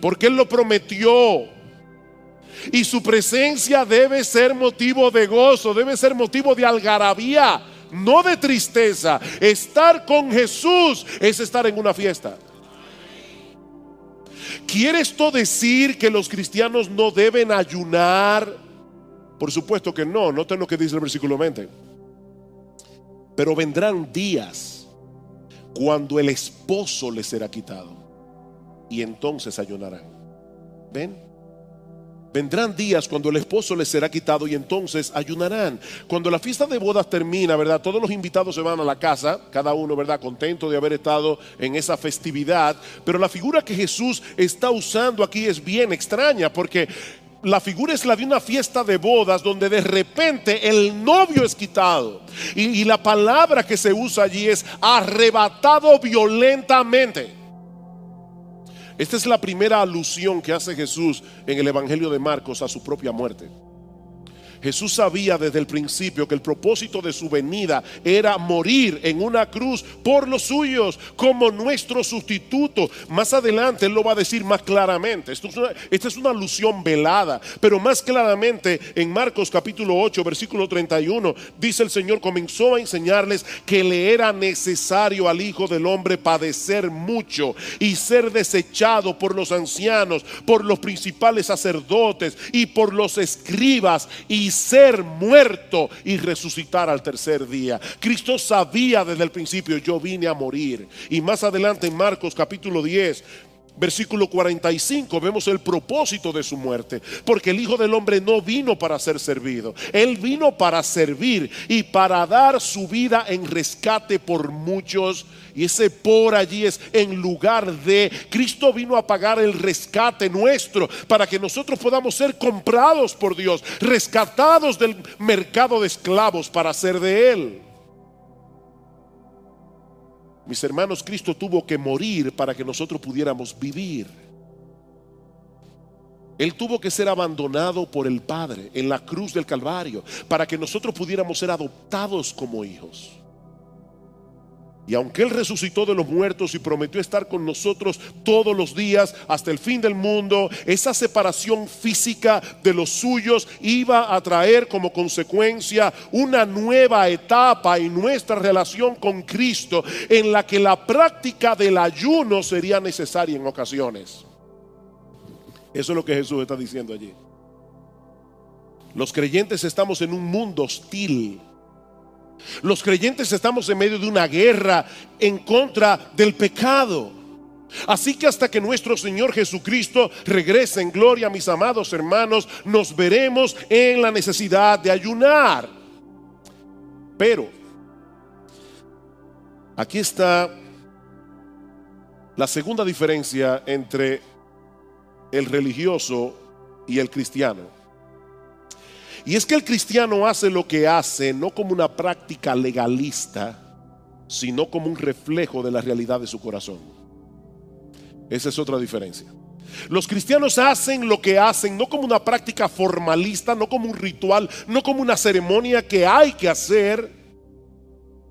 porque Él lo prometió, y su presencia debe ser motivo de gozo, debe ser motivo de algarabía no de tristeza. Estar con Jesús es estar en una fiesta. ¿Quiere esto decir que los cristianos no deben ayunar? Por supuesto que no. Noten lo que dice el versículo 20. Pero vendrán días cuando el esposo les será quitado, y entonces ayunarán. ¿Ven? Vendrán días cuando el esposo les será quitado y entonces ayunarán. Cuando la fiesta de bodas termina, ¿verdad? Todos los invitados se van a la casa, cada uno, ¿verdad? Contento de haber estado en esa festividad. Pero la figura que Jesús está usando aquí es bien extraña, porque la figura es la de una fiesta de bodas donde de repente el novio es quitado. Y la palabra que se usa allí es arrebatado violentamente. Esta es la primera alusión que hace Jesús en el Evangelio de Marcos a su propia muerte. Jesús sabía desde el principio que el propósito de su venida era morir en una cruz por los suyos como nuestro sustituto. Más adelante Él lo va a decir más claramente. Esta es una alusión velada, pero más claramente en Marcos capítulo 8 versículo 31 dice el Señor: comenzó a enseñarles que le era necesario al Hijo del Hombre padecer mucho y ser desechado por los ancianos, por los principales sacerdotes y por los escribas, y ser muerto y resucitar al tercer día. Cristo sabía desde el principio: yo vine a morir. Y más adelante en Marcos capítulo 10 versículo 45 vemos el propósito de su muerte, porque el Hijo del Hombre no vino para ser servido, Él vino para servir y para dar su vida en rescate por muchos. Y ese por allí es en lugar de. Cristo vino a pagar el rescate nuestro para que nosotros podamos ser comprados por Dios, rescatados del mercado de esclavos para ser de Él. Mis hermanos, Cristo tuvo que morir para que nosotros pudiéramos vivir. Él tuvo que ser abandonado por el Padre en la cruz del Calvario para que nosotros pudiéramos ser adoptados como hijos. Y aunque Él resucitó de los muertos y prometió estar con nosotros todos los días hasta el fin del mundo, esa separación física de los suyos iba a traer como consecuencia una nueva etapa en nuestra relación con Cristo, en la que la práctica del ayuno sería necesaria en ocasiones. Eso es lo que Jesús está diciendo allí. Los creyentes estamos en un mundo hostil. Los creyentes estamos en medio de una guerra en contra del pecado. Así que hasta que nuestro Señor Jesucristo regrese en gloria, mis amados hermanos, nos veremos en la necesidad de ayunar. Pero aquí está la segunda diferencia entre el religioso y el cristiano. Y es que el cristiano hace lo que hace no como una práctica legalista, sino como un reflejo de la realidad de su corazón. Esa es otra diferencia. Los cristianos hacen lo que hacen no como una práctica formalista, no como un ritual, no como una ceremonia que hay que hacer.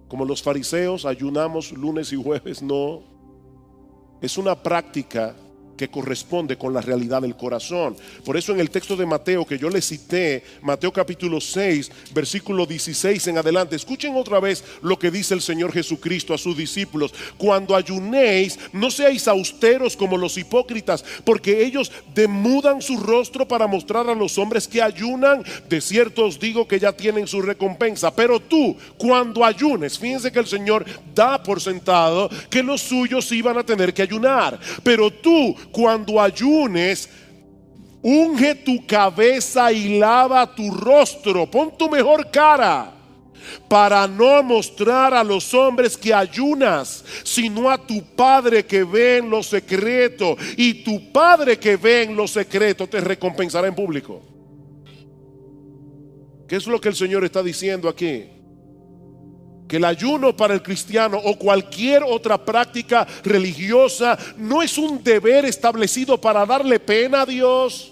Como los fariseos ayunamos lunes y jueves, no. Es una práctica que corresponde con la realidad del corazón. Por eso en el texto de Mateo que yo les cité, Mateo capítulo 6 versículo 16 en adelante, escuchen otra vez lo que dice el Señor Jesucristo a sus discípulos: cuando ayunéis, no seáis austeros como los hipócritas, porque ellos demudan su rostro para mostrar a los hombres que ayunan. De cierto os digo que ya tienen su recompensa. Pero tú, cuando ayunes, fíjense que el Señor da por sentado que los suyos iban a tener que ayunar. Pero tú, cuando ayunes, unge tu cabeza y lava tu rostro, pon tu mejor cara, para no mostrar a los hombres que ayunas, sino a tu Padre que ve en lo secreto, y tu Padre que ve en lo secreto te recompensará en público. ¿Qué es lo que el Señor está diciendo aquí? Que el ayuno para el cristiano o cualquier otra práctica religiosa no es un deber establecido para darle pena a Dios,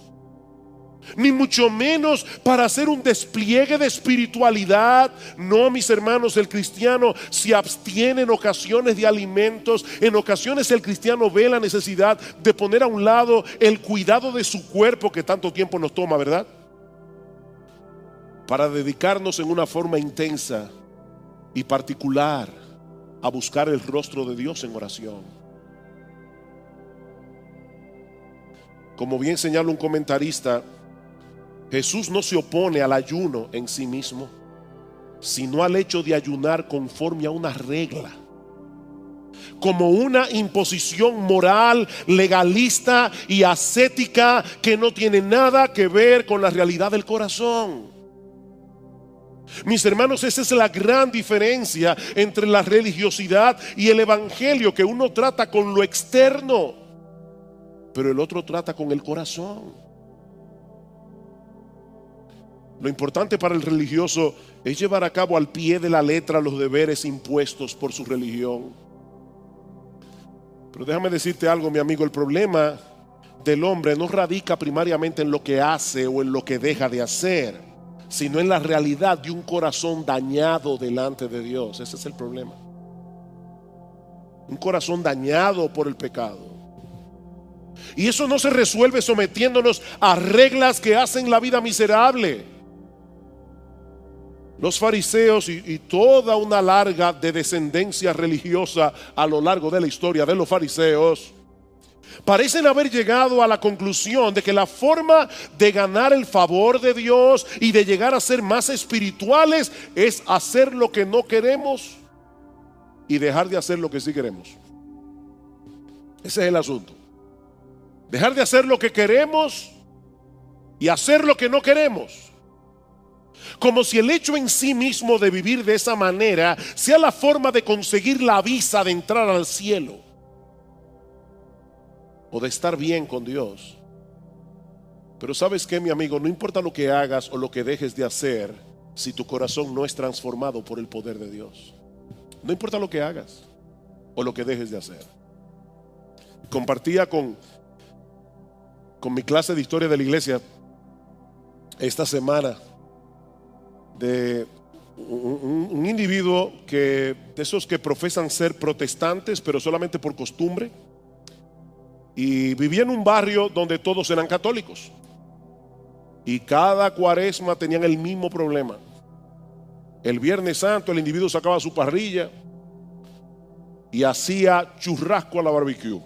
ni mucho menos para hacer un despliegue de espiritualidad. No, mis hermanos, el cristiano se abstiene en ocasiones de alimentos. En ocasiones el cristiano ve la necesidad de poner a un lado el cuidado de su cuerpo que tanto tiempo nos toma, ¿verdad? Para dedicarnos en una forma intensa y particular a buscar el rostro de Dios en oración. Como bien señala un comentarista, Jesús no se opone al ayuno en sí mismo, sino al hecho de ayunar conforme a una regla, como una imposición moral, legalista y ascética que no tiene nada que ver con la realidad del corazón. Mis hermanos, esa es la gran diferencia entre la religiosidad y el evangelio, que uno trata con lo externo, pero el otro trata con el corazón. Lo importante para el religioso es llevar a cabo al pie de la letra los deberes impuestos por su religión. Pero déjame decirte algo, mi amigo, el problema del hombre no radica primariamente en lo que hace o en lo que deja de hacer, sino en la realidad de un corazón dañado delante de Dios. Ese es el problema. Un corazón dañado por el pecado. Y eso no se resuelve sometiéndonos a reglas que hacen la vida miserable. Los fariseos y toda una larga de descendencia religiosa a lo largo de la historia de los fariseos parecen haber llegado a la conclusión de que la forma de ganar el favor de Dios y de llegar a ser más espirituales es hacer lo que no queremos y dejar de hacer lo que sí queremos. Ese es el asunto. Dejar de hacer lo que queremos y hacer lo que no queremos. Como si el hecho en sí mismo de vivir de esa manera sea la forma de conseguir la visa de entrar al cielo o de estar bien con Dios. Pero ¿sabes qué, mi amigo? No importa lo que hagas o lo que dejes de hacer, si tu corazón no es transformado por el poder de Dios. No importa lo que hagas o lo que dejes de hacer. Compartía con mi clase de historia de la iglesia esta semana de un individuo de esos que profesan ser protestantes, pero solamente por costumbre, y vivía en un barrio donde todos eran católicos, y cada cuaresma tenían el mismo problema. El Viernes Santo el individuo sacaba su parrilla y hacía churrasco a la barbecue,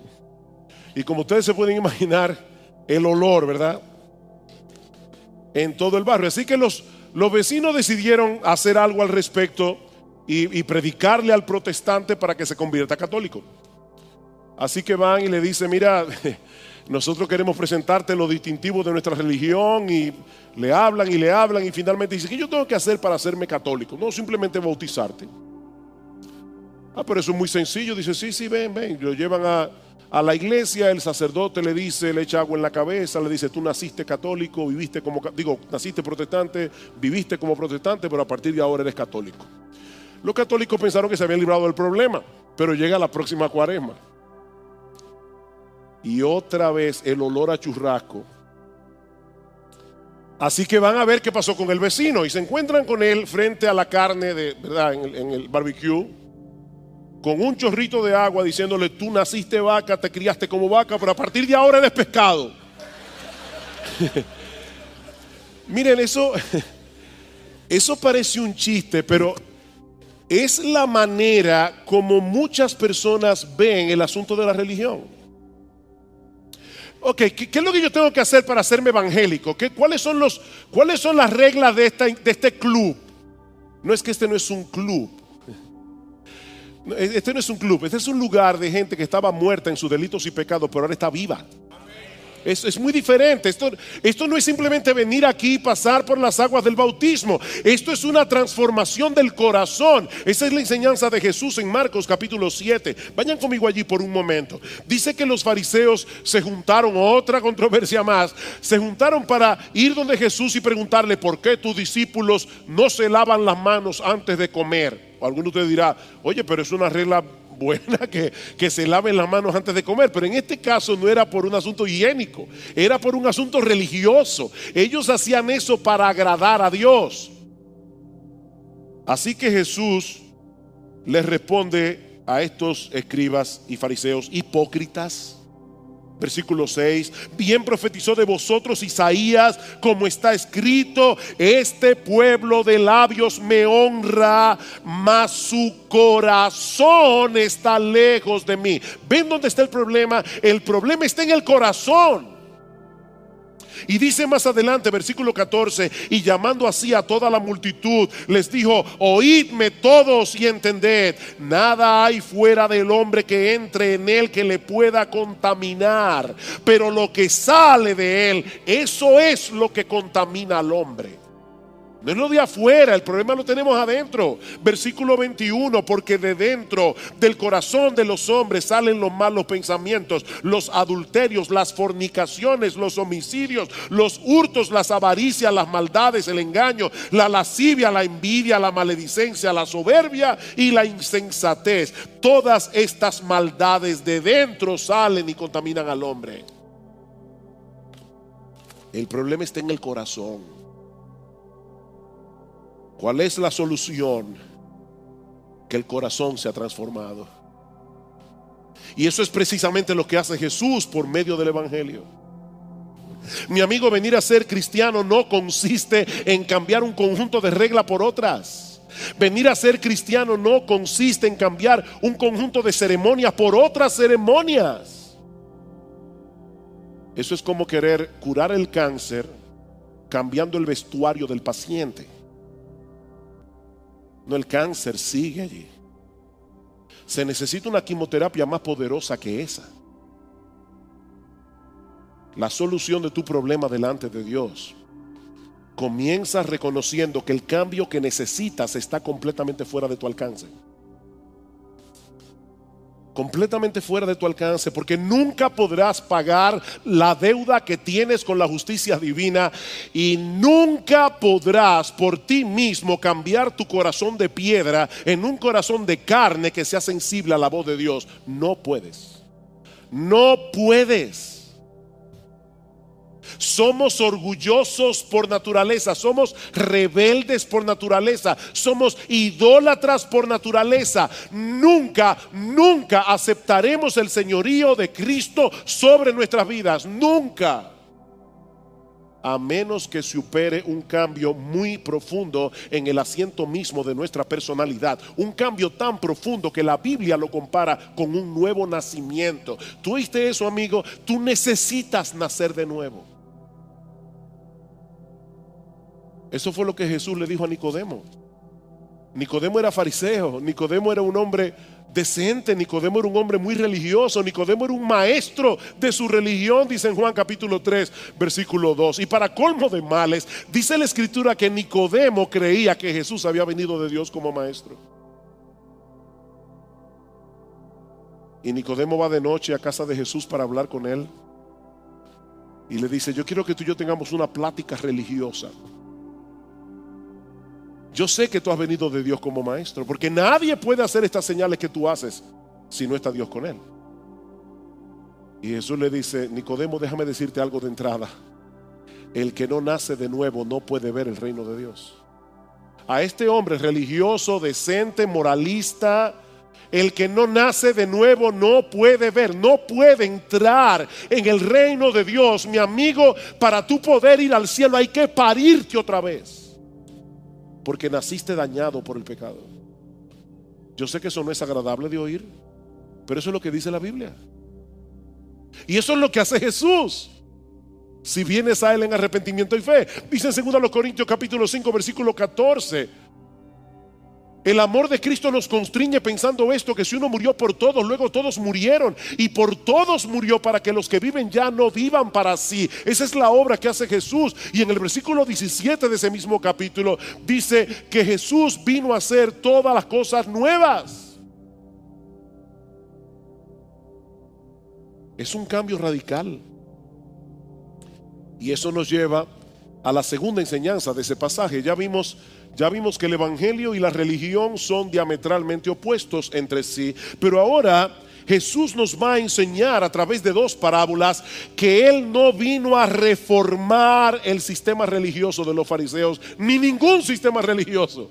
y como ustedes se pueden imaginar, el olor, ¿verdad?, en todo el barrio. Así que los vecinos decidieron hacer algo al respecto y predicarle al protestante para que se convierta católico. Así que van y le dicen: mira, nosotros queremos presentarte lo distintivo de nuestra religión, y le hablan y finalmente dice: ¿qué yo tengo que hacer para hacerme católico? No, simplemente bautizarte. Pero eso es muy sencillo. Dice: sí, ven. Lo llevan a la iglesia, el sacerdote le dice, le echa agua en la cabeza, le dice: tú naciste católico, naciste protestante, viviste como protestante, pero a partir de ahora eres católico. Los católicos pensaron que se habían librado del problema, pero llega la próxima cuaresma y otra vez el olor a churrasco. Así que van a ver qué pasó con el vecino y se encuentran con él frente a la carne ¿verdad?, en el barbecue, con un chorrito de agua, diciéndole: tú naciste vaca, te criaste como vaca, pero a partir de ahora eres pescado. Miren, eso parece un chiste, pero es la manera como muchas personas ven el asunto de la religión. Ok, ¿qué es lo que yo tengo que hacer para hacerme evangélico? ¿Cuáles son las reglas de este club? No, es que este no es un club. Este no es un club, este es un lugar de gente que estaba muerta en sus delitos y pecados, pero ahora está viva. Es muy diferente. Esto no es simplemente venir aquí y pasar por las aguas del bautismo. Esto es una transformación del corazón. Esa es la enseñanza de Jesús en Marcos capítulo 7. Vayan conmigo allí por un momento. Dice que los fariseos se juntaron, otra controversia más, se juntaron para ir donde Jesús y preguntarle: ¿por qué tus discípulos no se lavan las manos antes de comer? O alguno de ustedes dirá: oye, pero es una regla buena que se laven las manos antes de comer. Pero en este caso no era por un asunto higiénico, era por un asunto religioso. Ellos hacían eso para agradar a Dios. Así que Jesús les responde a estos escribas y fariseos hipócritas: Versículo 6: bien profetizó de vosotros Isaías, como está escrito: este pueblo de labios me honra, mas su corazón está lejos de mí. ¿Ven dónde está el problema? El problema está en el corazón. Y dice más adelante, versículo 14: y llamando así a toda la multitud, les dijo: oídme todos y entended, nada hay fuera del hombre que entre en él que le pueda contaminar, pero lo que sale de él, eso es lo que contamina al hombre. No es lo de afuera, el problema lo tenemos adentro. Versículo 21: porque de dentro del corazón de los hombres salen los malos pensamientos, los adulterios, las fornicaciones, los homicidios, los hurtos, las avaricias, las maldades, el engaño, la lascivia, la envidia, la maledicencia, la soberbia y la insensatez. Todas estas maldades de dentro salen y contaminan al hombre. El problema está en el corazón. ¿Cuál es la solución? Que el corazón se ha transformado. Y eso es precisamente lo que hace Jesús por medio del Evangelio. Mi amigo, venir a ser cristiano no consiste en cambiar un conjunto de reglas por otras. Venir a ser cristiano no consiste en cambiar un conjunto de ceremonias por otras ceremonias. Eso es como querer curar el cáncer cambiando el vestuario del paciente. No, el cáncer sigue allí. Se necesita una quimioterapia más poderosa que esa. La solución de tu problema delante de Dios comienza reconociendo que el cambio que necesitas está completamente fuera de tu alcance. Completamente fuera de tu alcance, porque nunca podrás pagar la deuda que tienes con la justicia divina, y nunca podrás por ti mismo cambiar tu corazón de piedra en un corazón de carne que sea sensible a la voz de Dios. No puedes. No puedes. Somos orgullosos por naturaleza, somos rebeldes por naturaleza, somos idólatras por naturaleza. Nunca aceptaremos el señorío de Cristo sobre nuestras vidas. Nunca. A menos que se opere un cambio muy profundo en el asiento mismo de nuestra personalidad. Un cambio tan profundo que la Biblia lo compara con un nuevo nacimiento. ¿Tú oíste eso, amigo? Tú necesitas nacer de nuevo. Eso fue lo que Jesús le dijo a Nicodemo. Nicodemo era fariseo, Nicodemo era un hombre decente, Nicodemo era un hombre muy religioso, Nicodemo era un maestro de su religión, dice en Juan capítulo 3 versículo 2. Y para colmo de males, dice la escritura que Nicodemo creía que Jesús había venido de Dios como maestro. Y Nicodemo va de noche a casa de Jesús para hablar con él y le dice: yo quiero que tú y yo tengamos una plática religiosa. Yo sé que tú has venido de Dios como maestro, porque nadie puede hacer estas señales que tú haces si no está Dios con él. Y Jesús le dice: Nicodemo, déjame decirte algo de entrada. El que no nace de nuevo no puede ver el reino de Dios. A este hombre religioso, decente, moralista, el que no nace de nuevo no puede ver, no puede entrar en el reino de Dios. Mi amigo, para tú poder ir al cielo hay que parirte otra vez, porque naciste dañado por el pecado. Yo sé que eso no es agradable de oír, pero eso es lo que dice la Biblia. Y eso es lo que hace Jesús si vienes a Él en arrepentimiento y fe. Dice en 2 Corintios capítulo 5 versículo 14: el amor de Cristo nos constriñe pensando esto, que si uno murió por todos, luego todos murieron, y por todos murió para que los que viven ya no vivan para sí. Esa es la obra que hace Jesús. Y en el versículo 17 de ese mismo capítulo dice que Jesús vino a hacer todas las cosas nuevas. Es un cambio radical. Y eso nos lleva a la segunda enseñanza de ese pasaje. Ya vimos que el evangelio y la religión son diametralmente opuestos entre sí, pero ahora Jesús nos va a enseñar a través de dos parábolas que Él no vino a reformar el sistema religioso de los fariseos, ni ningún sistema religioso.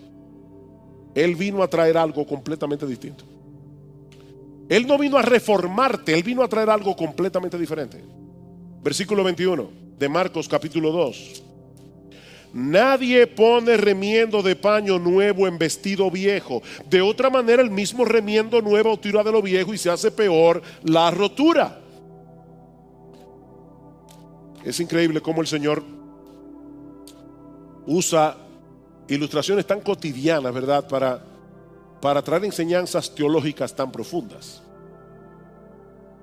Él vino a traer algo completamente distinto. Él no vino a reformarte, Él vino a traer algo completamente diferente. Versículo 21 de Marcos capítulo 2. Nadie pone remiendo de paño nuevo en vestido viejo. De otra manera, el mismo remiendo nuevo tira de lo viejo y se hace peor la rotura. Es increíble cómo el Señor usa ilustraciones tan cotidianas, ¿verdad? Para traer enseñanzas teológicas tan profundas.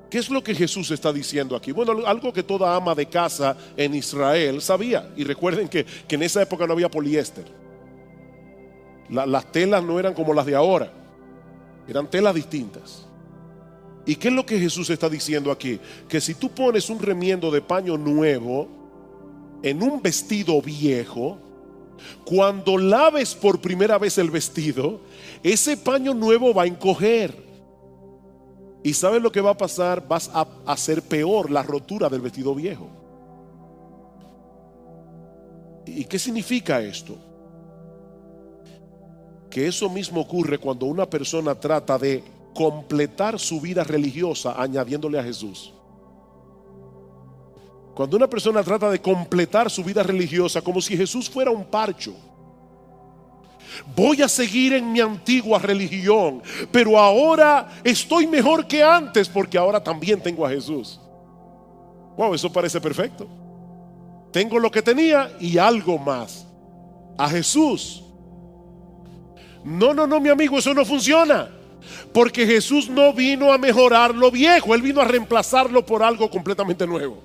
¿Qué es lo que Jesús está diciendo aquí? Bueno, algo que toda ama de casa en Israel sabía. Y recuerden que en esa época no había poliéster. Las telas no eran como las de ahora. Eran telas distintas. ¿Y qué es lo que Jesús está diciendo aquí? Que si tú pones un remiendo de paño nuevo en un vestido viejo, cuando laves por primera vez el vestido, ese paño nuevo va a encoger. ¿Y sabes lo que va a pasar? Vas a hacer peor la rotura del vestido viejo. ¿Y qué significa esto? Que eso mismo ocurre cuando una persona trata de completar su vida religiosa añadiéndole a Jesús. Cuando una persona trata de completar su vida religiosa como si Jesús fuera un parcho. Voy a seguir en mi antigua religión, pero ahora estoy mejor que antes porque ahora también tengo a Jesús. Wow, eso parece perfecto. Tengo lo que tenía y algo más. A Jesús. No, mi amigo, eso no funciona. Porque Jesús no vino a mejorar lo viejo, Él vino a reemplazarlo por algo completamente nuevo.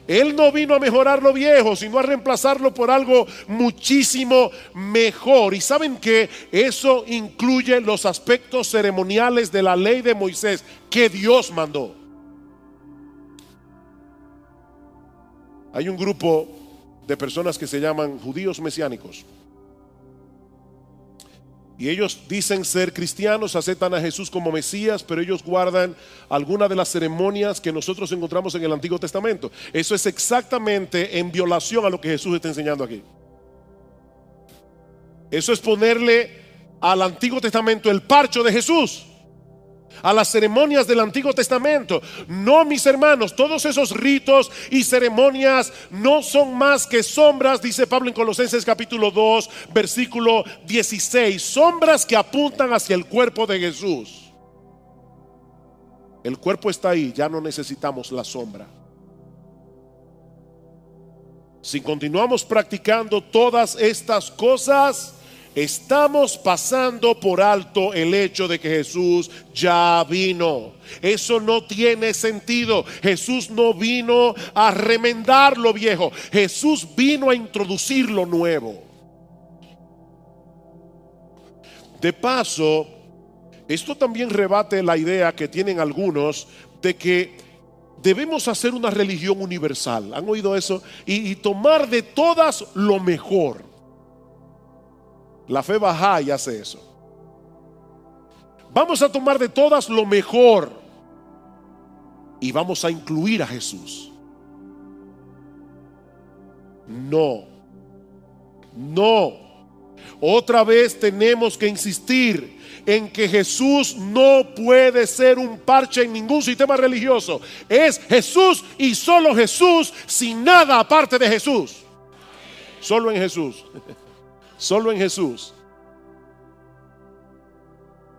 Él no vino a mejorar lo viejo, sino a reemplazarlo por algo muchísimo mejor. Y saben que eso incluye los aspectos ceremoniales de la ley de Moisés que Dios mandó. Hay un grupo de personas que se llaman judíos mesiánicos. Y ellos dicen ser cristianos, aceptan a Jesús como Mesías, pero ellos guardan algunas de las ceremonias que nosotros encontramos en el Antiguo Testamento. Eso es exactamente en violación a lo que Jesús está enseñando aquí. Eso es ponerle al Antiguo Testamento el parcho de Jesús, a las ceremonias del Antiguo Testamento. No, mis hermanos, todos esos ritos y ceremonias no son más que sombras, dice Pablo en Colosenses capítulo 2 versículo 16, sombras que apuntan hacia el cuerpo de Jesús. El cuerpo está ahí, ya no necesitamos la sombra. Si continuamos practicando todas estas cosas, estamos pasando por alto el hecho de que Jesús ya vino. Eso no tiene sentido. Jesús no vino a remendar lo viejo. Jesús vino a introducir lo nuevo. De paso, esto también rebate la idea que tienen algunos de que debemos hacer una religión universal. ¿Han oído eso? Y tomar de todas lo mejor. La fe Bahá'í hace eso. Vamos a tomar de todas lo mejor y vamos a incluir a Jesús. No. Otra vez tenemos que insistir en que Jesús no puede ser un parche en ningún sistema religioso. Es Jesús y solo Jesús, sin nada aparte de Jesús. Solo en Jesús. Solo en Jesús.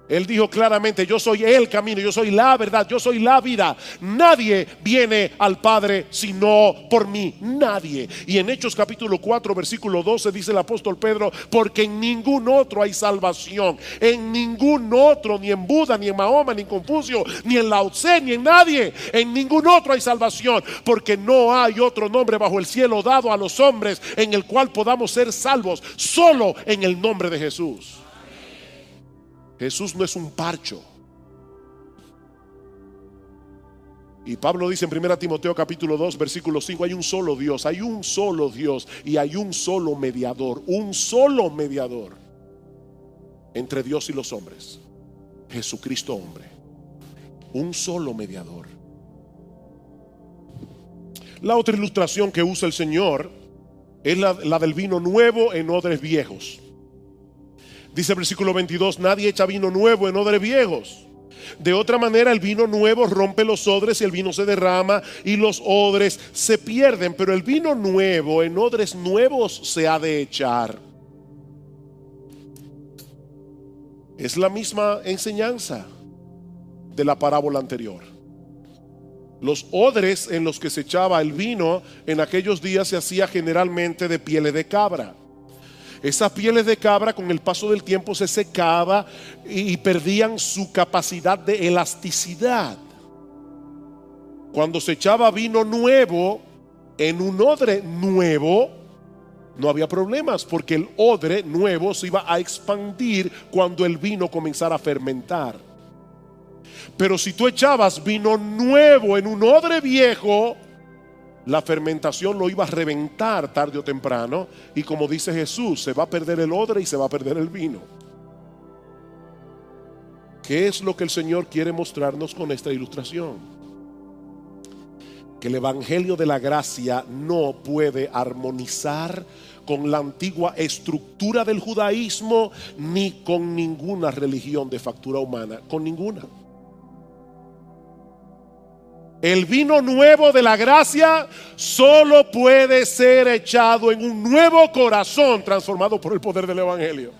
Él dijo claramente: yo soy el camino, yo soy la verdad, yo soy la vida. Nadie viene al Padre sino por mí. Nadie. Y en Hechos capítulo 4 versículo 12 dice el apóstol Pedro: porque en ningún otro hay salvación. En ningún otro, ni en Buda, ni en Mahoma, ni en Confucio, ni en Lao Tse, ni en nadie. En ningún otro hay salvación, porque no hay otro nombre bajo el cielo dado a los hombres en el cual podamos ser salvos. Solo en el nombre de Jesús. Jesús no es un parcho. Y Pablo dice en 1 Timoteo capítulo 2 versículo 5: hay un solo Dios, hay un solo Dios y hay un solo mediador. Un solo mediador entre Dios y los hombres, Jesucristo hombre. Un solo mediador. La otra ilustración que usa el Señor es la del vino nuevo en odres viejos. Dice el versículo 22: nadie echa vino nuevo en odres viejos, De otra manera, el vino nuevo rompe los odres y el vino se derrama y los odres se pierden. Pero el vino nuevo en odres nuevos se ha de echar. Es la misma enseñanza de la parábola anterior. Los odres en los que se echaba el vino en aquellos días se hacía generalmente de pieles de cabra. Esas pieles de cabra con el paso del tiempo se secaba y perdían su capacidad de elasticidad. Cuando se echaba vino nuevo en un odre nuevo, no había problemas, porque el odre nuevo se iba a expandir cuando el vino comenzara a fermentar. Pero si tú echabas vino nuevo en un odre viejo, la fermentación lo iba a reventar tarde o temprano, y como dice Jesús, se va a perder el odre y se va a perder el vino. ¿Qué es lo que el Señor quiere mostrarnos con esta ilustración? Que el evangelio de la gracia no puede armonizar con la antigua estructura del judaísmo, ni con ninguna religión de factura humana, con ninguna. El vino nuevo de la gracia solo puede ser echado en un nuevo corazón transformado por el poder del evangelio.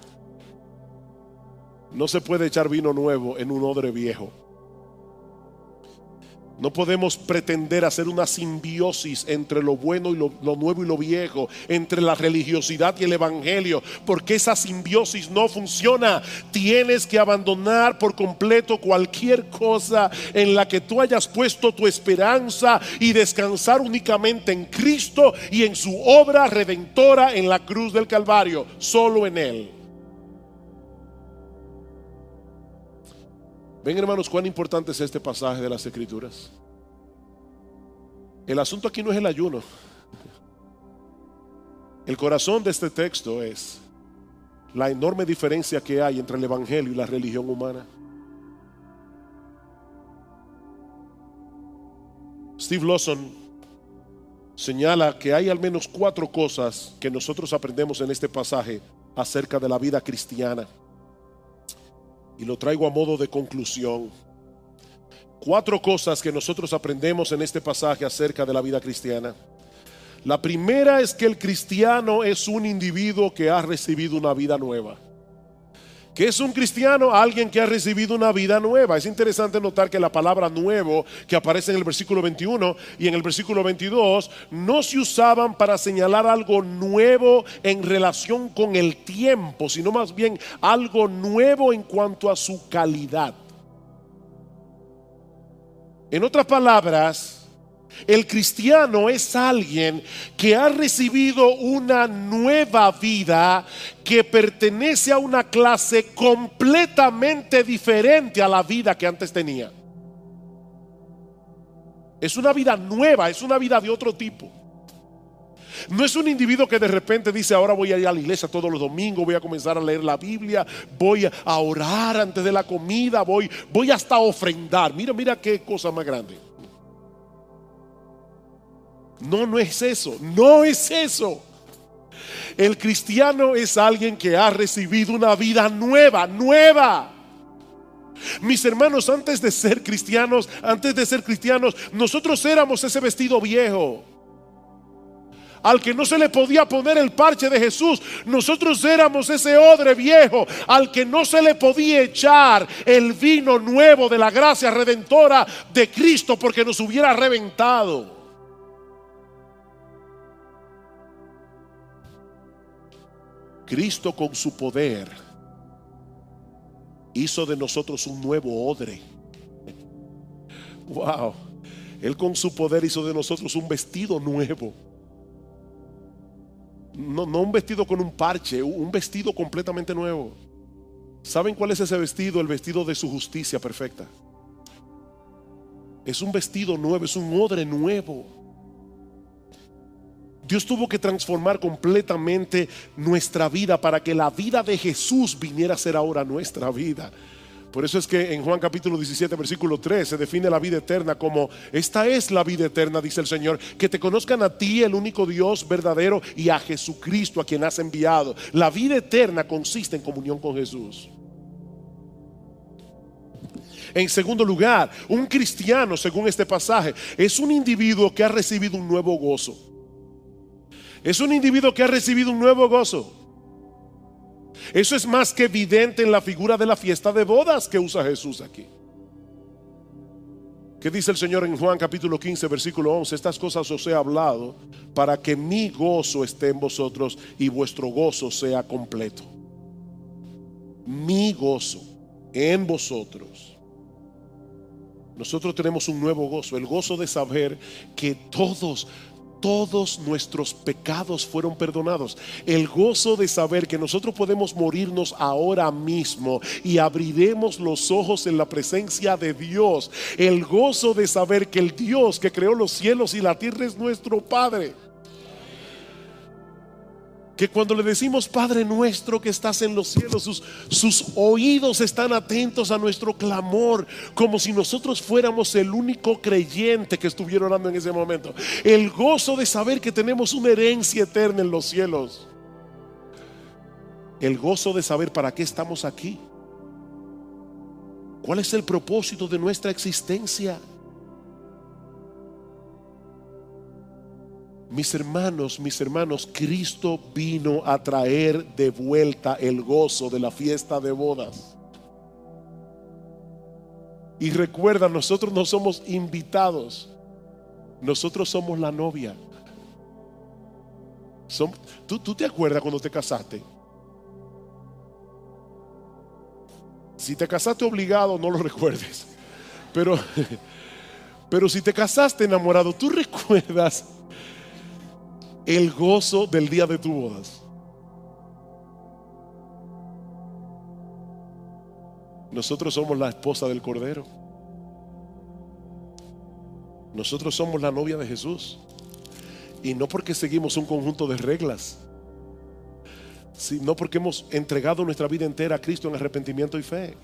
No se puede echar vino nuevo en un odre viejo. No podemos pretender hacer una simbiosis entre lo bueno y lo nuevo y lo viejo, entre la religiosidad y el evangelio, porque esa simbiosis no funciona. Tienes que abandonar por completo cualquier cosa en la que tú hayas puesto tu esperanza y descansar únicamente en Cristo y en su obra redentora en la cruz del Calvario, solo en Él. Ven, hermanos, cuán importante es este pasaje de las Escrituras. El asunto aquí no es el ayuno. El corazón de este texto es la enorme diferencia que hay entre el evangelio y la religión humana. Steve Lawson señala que hay al menos 4 cosas que nosotros aprendemos en este pasaje acerca de la vida cristiana. Y lo traigo a modo de conclusión. 4 cosas que nosotros aprendemos en este pasaje acerca de la vida cristiana. La primera es que el cristiano es un individuo que ha recibido una vida nueva. ¿Qué es un cristiano? Alguien que ha recibido una vida nueva. Es interesante notar que la palabra nuevo que aparece en el versículo 21 y en el versículo 22 no se usaban para señalar algo nuevo en relación con el tiempo, sino más bien algo nuevo en cuanto a su calidad. En otras palabras, el cristiano es alguien que ha recibido una nueva vida que pertenece a una clase completamente diferente a la vida que antes tenía. Es una vida nueva, es una vida de otro tipo. No es un individuo que de repente dice: ahora voy a ir a la iglesia todos los domingos, voy a comenzar a leer la Biblia, voy a orar antes de la comida, voy hasta a ofrendar. Mira qué cosa más grande. No es eso, no es eso. El cristiano es alguien que ha recibido una vida nueva. Mis hermanos, antes de ser cristianos, nosotros éramos ese vestido viejo al que no se le podía poner el parche de Jesús. Nosotros éramos ese odre viejo al que no se le podía echar el vino nuevo de la gracia redentora de Cristo, porque nos hubiera reventado. Cristo, con su poder, hizo de nosotros un nuevo odre. Wow. Él con su poder hizo de nosotros un vestido nuevo. No un vestido con un parche, un vestido completamente nuevo. ¿Saben cuál es ese vestido? El vestido de su justicia perfecta. Es un vestido nuevo, es un odre nuevo. Dios tuvo que transformar completamente nuestra vida para que la vida de Jesús viniera a ser ahora nuestra vida. Por eso es que en Juan capítulo 17 versículo 3 se define la vida eterna como: esta es la vida eterna, dice el Señor, que te conozcan a ti, el único Dios verdadero, y a Jesucristo, a quien has enviado. La vida eterna consiste en comunión con Jesús. En segundo lugar, un cristiano, según este pasaje, es un individuo que ha recibido un nuevo gozo. Es un individuo que ha recibido un nuevo gozo. Eso es más que evidente en la figura de la fiesta de bodas que usa Jesús aquí. ¿Qué dice el Señor en Juan capítulo 15 versículo 11? Estas cosas os he hablado para que mi gozo esté en vosotros y vuestro gozo sea completo. Mi gozo en vosotros. Nosotros tenemos un nuevo gozo, el gozo de saber que todos nuestros pecados fueron perdonados. El gozo de saber que nosotros podemos morirnos ahora mismo y abriremos los ojos en la presencia de Dios. El gozo de saber que el Dios que creó los cielos y la tierra es nuestro Padre. Que cuando le decimos Padre nuestro que estás en los cielos, sus oídos están atentos a nuestro clamor, como si nosotros fuéramos el único creyente que estuviera orando en ese momento. El gozo de saber que tenemos una herencia eterna en los cielos. El gozo de saber para qué estamos aquí. ¿Cuál es el propósito de nuestra existencia? Mis hermanos, Cristo vino a traer de vuelta el gozo de la fiesta de bodas. Y recuerda, nosotros no somos invitados, nosotros somos la novia. ¿Tú te acuerdas cuando te casaste? Si te casaste obligado, no lo recuerdes. Pero si te casaste enamorado, ¿tú recuerdas el gozo del día de tu bodas? Nosotros somos la esposa del Cordero. Nosotros somos la novia de Jesús. Y no porque seguimos un conjunto de reglas, sino porque hemos entregado nuestra vida entera a Cristo en arrepentimiento y fe.